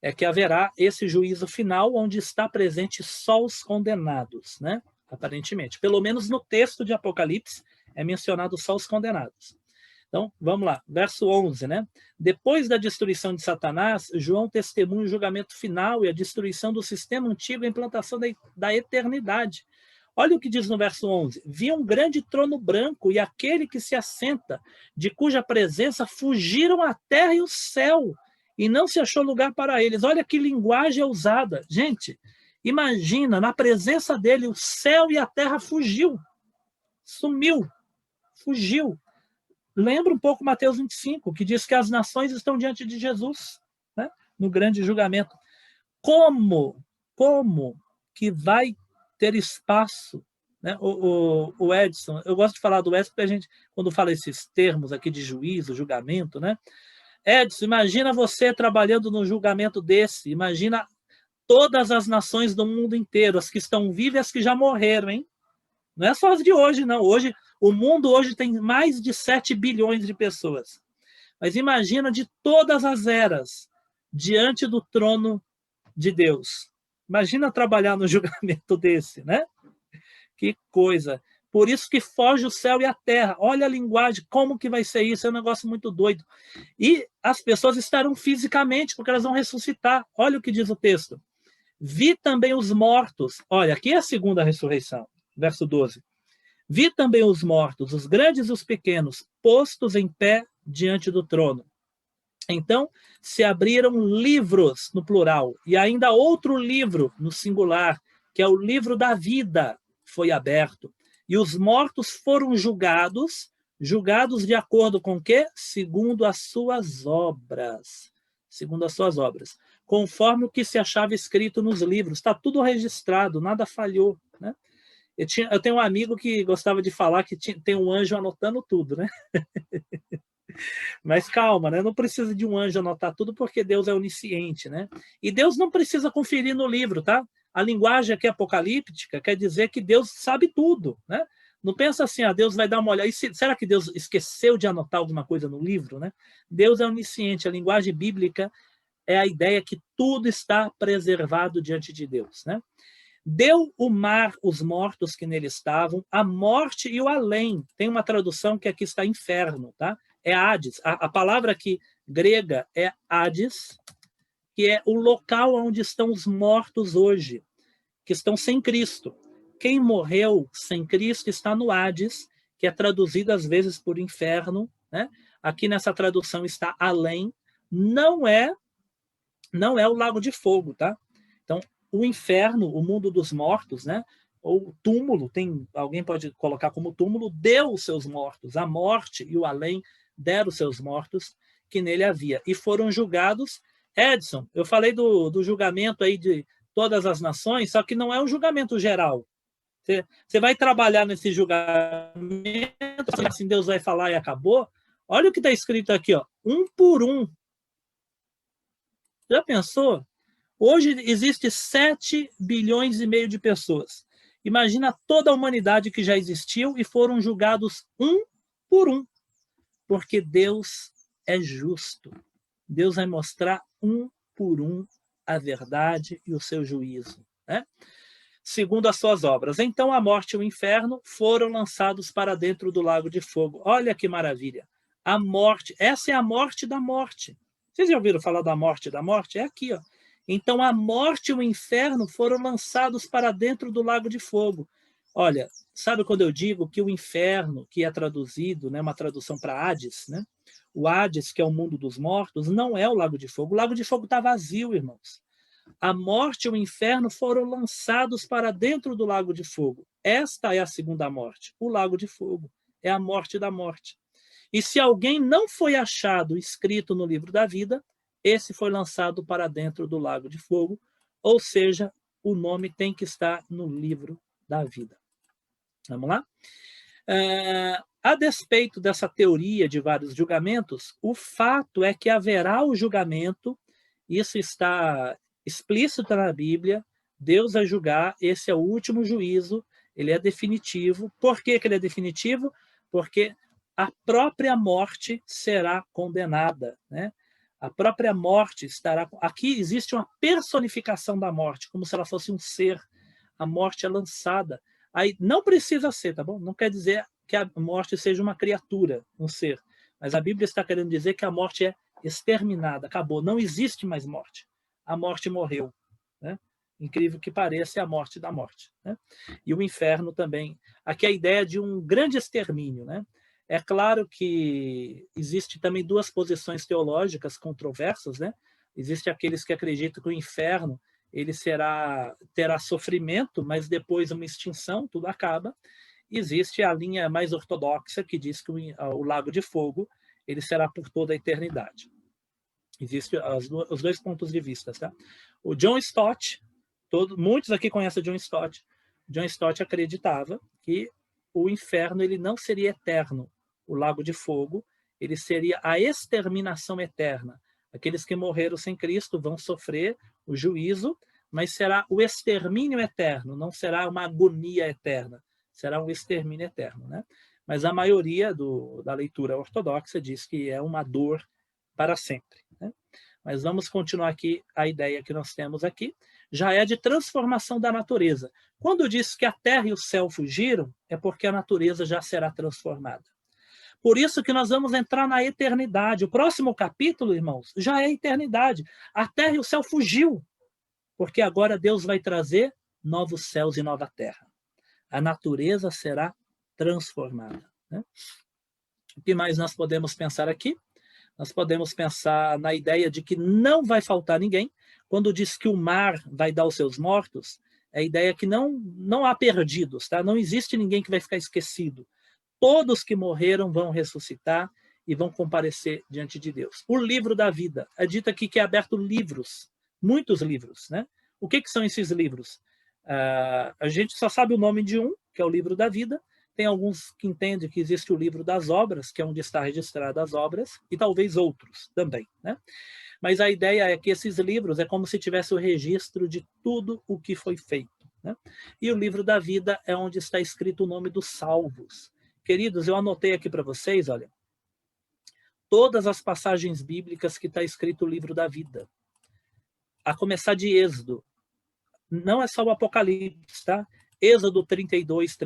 é que haverá esse juízo final onde está presente só os condenados, né? Aparentemente. Pelo menos no texto de Apocalipse é mencionado só os condenados. Então, vamos lá, verso 11, né? Depois da destruição de Satanás, João testemunha o julgamento final e a destruição do sistema antigo e a implantação da eternidade. Olha o que diz no verso 11. Vi um grande trono branco e aquele que se assenta, de cuja presença fugiram a terra e o céu, e não se achou lugar para eles. Olha que linguagem é usada. Gente, imagina, na presença dele, o céu e a terra fugiu. Sumiu. Fugiu. Lembra um pouco Mateus 25, que diz que as nações estão diante de Jesus, né? No grande julgamento. Como que vai ter espaço, né? O Edson, eu gosto de falar do Edson porque a gente, quando fala esses termos aqui de juízo, julgamento, né? Edson, imagina você trabalhando no julgamento desse, imagina todas as nações do mundo inteiro, as que estão vivas e as que já morreram, hein? Não é só as de hoje, não. Hoje, o mundo hoje tem mais de 7 bilhões de pessoas. Mas imagina de todas as eras, diante do trono de Deus. Imagina trabalhar no julgamento desse, né? Que coisa. Por isso que foge o céu e a terra. Olha a linguagem, como que vai ser isso? É um negócio muito doido. E as pessoas estarão fisicamente, porque elas vão ressuscitar. Olha o que diz o texto. Vi também os mortos. Olha, aqui é a segunda ressurreição. Verso 12. Vi também os mortos, os grandes e os pequenos, postos em pé diante do trono. Então se abriram livros, no plural, e ainda outro livro, no singular, que é o livro da vida, foi aberto. E os mortos foram julgados de acordo com o quê? Segundo as suas obras. Segundo as suas obras. Conforme o que se achava escrito nos livros. Está tudo registrado, nada falhou, né? Eu tenho um amigo que gostava de falar que tem um anjo anotando tudo, né? Mas calma, né? Não precisa de um anjo anotar tudo, porque Deus é onisciente, né? E Deus não precisa conferir no livro, tá? A linguagem aqui apocalíptica quer dizer que Deus sabe tudo, né? Não pensa assim, Deus vai dar uma olhada. Será que Deus esqueceu de anotar alguma coisa no livro, né? Deus é onisciente. A linguagem bíblica é a ideia que tudo está preservado diante de Deus, né? Deu o mar os mortos que nele estavam, a morte e o além. Tem uma tradução que aqui está inferno, tá? É Hades. A palavra aqui grega é Hades, que é o local onde estão os mortos hoje, que estão sem Cristo. Quem morreu sem Cristo está no Hades, que é traduzido às vezes por inferno, né? Aqui nessa tradução está além. Não é o lago de fogo, tá? Então, o inferno, o mundo dos mortos, né? Ou túmulo, alguém pode colocar como túmulo, deu os seus mortos. A morte e o além deram os seus mortos que nele havia. E foram julgados. Edson, eu falei do julgamento aí de todas as nações, só que não é um julgamento geral. Você vai trabalhar nesse julgamento, assim Deus vai falar e acabou. Olha o que está escrito aqui, ó, um por um. Já pensou? Hoje existe 7 bilhões e meio de pessoas. Imagina toda a humanidade que já existiu e foram julgados um por um, porque Deus é justo. Deus vai mostrar um por um a verdade e o seu juízo, né? Segundo as suas obras. Então a morte e o inferno foram lançados para dentro do lago de fogo. Olha que maravilha. A morte, essa é a morte da morte. Vocês já ouviram falar da morte da morte? É aqui, ó. Então a morte e o inferno foram lançados para dentro do lago de fogo. Olha, sabe quando eu digo que o inferno, que é traduzido, né, uma tradução para Hades, né? O Hades, que é o mundo dos mortos, não é o lago de fogo. O lago de fogo está vazio, irmãos. A morte e o inferno foram lançados para dentro do lago de fogo. Esta é a segunda morte. O lago de fogo é a morte da morte. E se alguém não foi achado escrito no livro da vida, esse foi lançado para dentro do lago de fogo, ou seja, o nome tem que estar no livro da vida. Vamos lá? A despeito dessa teoria de vários julgamentos, o fato é que haverá o julgamento, isso está explícito na Bíblia, Deus vai julgar, esse é o último juízo, ele é definitivo. Por que ele é definitivo? Porque a própria morte será condenada, né? A própria morte estará... Aqui existe uma personificação da morte, como se ela fosse um ser. A morte é lançada. Aí não precisa ser, tá bom? Não quer dizer que a morte seja uma criatura, um ser. Mas a Bíblia está querendo dizer que a morte é exterminada, acabou. Não existe mais morte. A morte morreu, né? Incrível que pareça, é a morte da morte, né? E o inferno também. Aqui a ideia de um grande extermínio, né? É claro que existe também duas posições teológicas controversas, né? Existem aqueles que acreditam que o inferno ele terá sofrimento, mas depois uma extinção, tudo acaba. Existe a linha mais ortodoxa que diz que o lago de fogo ele será por toda a eternidade. Existem os dois pontos de vista, tá? O John Stott, muitos aqui conhecem o John Stott. John Stott acreditava que o inferno ele não seria eterno. O lago de fogo ele seria a exterminação eterna. Aqueles que morreram sem Cristo vão sofrer o juízo, mas será o extermínio eterno, não será uma agonia eterna, será um extermínio eterno, né? Mas a maioria da leitura ortodoxa diz que é uma dor para sempre, né? Mas vamos continuar aqui, a ideia que nós temos aqui já é de transformação da natureza. Quando diz que a terra e o céu fugiram, é porque a natureza já será transformada. Por isso que nós vamos entrar na eternidade. O próximo capítulo, irmãos, já é a eternidade. A terra e o céu fugiu, porque agora Deus vai trazer novos céus e nova terra. A natureza será transformada, né? O que mais nós podemos pensar aqui? Nós podemos pensar na ideia de que não vai faltar ninguém. Quando diz que o mar vai dar os seus mortos, é a ideia que não há perdidos, tá? Não existe ninguém que vai ficar esquecido. Todos que morreram vão ressuscitar e vão comparecer diante de Deus. O livro da vida. É dito aqui que é aberto livros, muitos livros, né? O que são esses livros? A gente só sabe o nome de um, que é o livro da vida. Tem alguns que entendem que existe o livro das obras, que é onde está registrada as obras, e talvez outros também, né? Mas a ideia é que esses livros é como se tivesse o registro de tudo o que foi feito, né? E o livro da vida é onde está escrito o nome dos salvos. Queridos, eu anotei aqui para vocês, olha, todas as passagens bíblicas que está escrito o livro da vida. A começar de Êxodo. Não é só o Apocalipse, tá? Êxodo 32,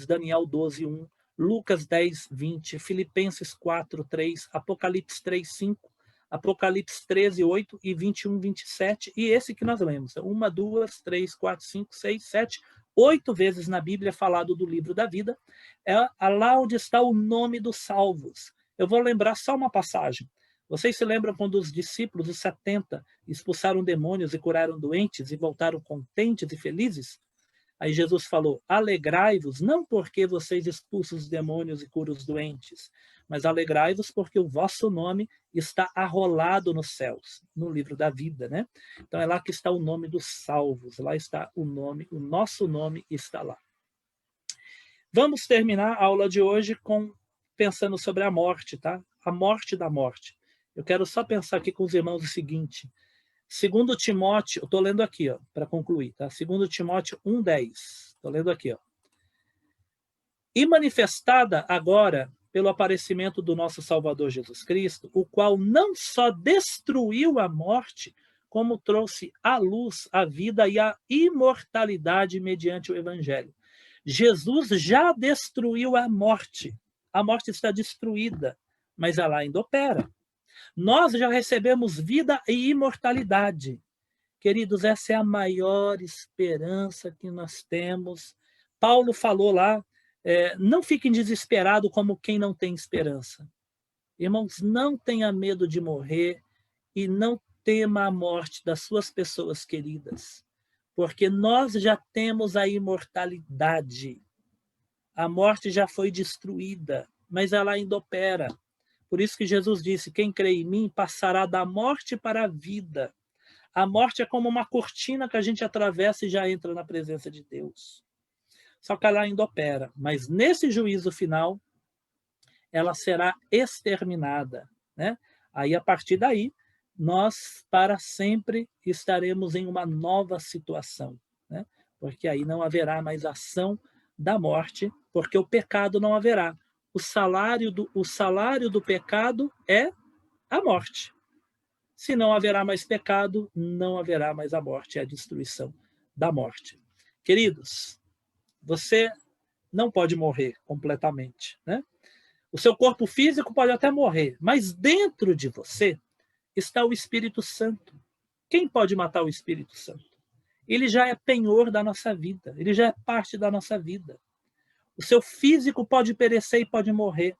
Daniel 12:1, Lucas 10:20, Filipenses 4:3, Apocalipse 3:5, Apocalipse 13:8 e 21:27, e esse que nós lemos. 1, 2, 3, 4, 5, 6, 7, 8 vezes na Bíblia falado do livro da vida. É lá onde está o nome dos salvos. Eu vou lembrar só uma passagem. Vocês se lembram quando os discípulos, os 70, expulsaram demônios e curaram doentes e voltaram contentes e felizes? Aí Jesus falou, alegrai-vos, não porque vocês expulsam os demônios e curam os doentes, mas alegrai-vos porque o vosso nome está arrolado nos céus, no livro da vida, né? Então é lá que está o nome dos salvos, lá está o nome, o nosso nome está lá. Vamos terminar a aula de hoje pensando sobre a morte, tá? A morte da morte. Eu quero só pensar aqui com os irmãos o seguinte, 2 Timóteo, eu estou lendo aqui, para concluir, tá? 2 Timóteo 1:10, estou lendo aqui, ó. E manifestada agora pelo aparecimento do nosso Salvador Jesus Cristo, o qual não só destruiu a morte, como trouxe à luz a vida e a imortalidade mediante o Evangelho. Jesus já destruiu a morte está destruída, mas ela ainda opera. Nós já recebemos vida e imortalidade. Queridos, essa é a maior esperança que nós temos. Paulo falou lá, não fiquem desesperados como quem não tem esperança. Irmãos, não tenha medo de morrer e não tema a morte das suas pessoas queridas, porque nós já temos a imortalidade. A morte já foi destruída, mas ela ainda opera. Por isso que Jesus disse, quem crê em mim passará da morte para a vida. A morte é como uma cortina que a gente atravessa e já entra na presença de Deus. Só que ela ainda opera. Mas nesse juízo final, ela será exterminada, né? Aí, a partir daí, nós para sempre estaremos em uma nova situação, né? Porque aí não haverá mais ação da morte, porque o pecado não haverá. O salário do pecado é a morte. Se não haverá mais pecado, não haverá mais a morte, é a destruição da morte. Queridos, você não pode morrer completamente, né? O seu corpo físico pode até morrer, mas dentro de você está o Espírito Santo. Quem pode matar o Espírito Santo? Ele já é penhor da nossa vida, ele já é parte da nossa vida. O seu físico pode perecer e pode morrer.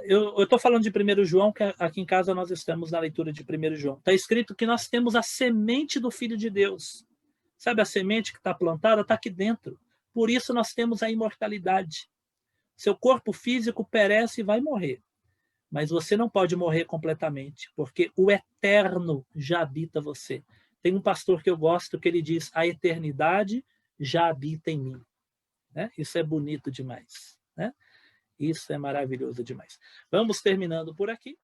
Eu estou falando de 1 João, que aqui em casa nós estamos na leitura de 1 João. Está escrito que nós temos a semente do Filho de Deus. Sabe a semente que está plantada? Está aqui dentro. Por isso nós temos a imortalidade. Seu corpo físico perece e vai morrer. Mas você não pode morrer completamente, porque o eterno já habita você. Tem um pastor que eu gosto que ele diz, a eternidade já habita em mim. Né? Isso é bonito demais, né? Isso é maravilhoso demais. Vamos terminando por aqui.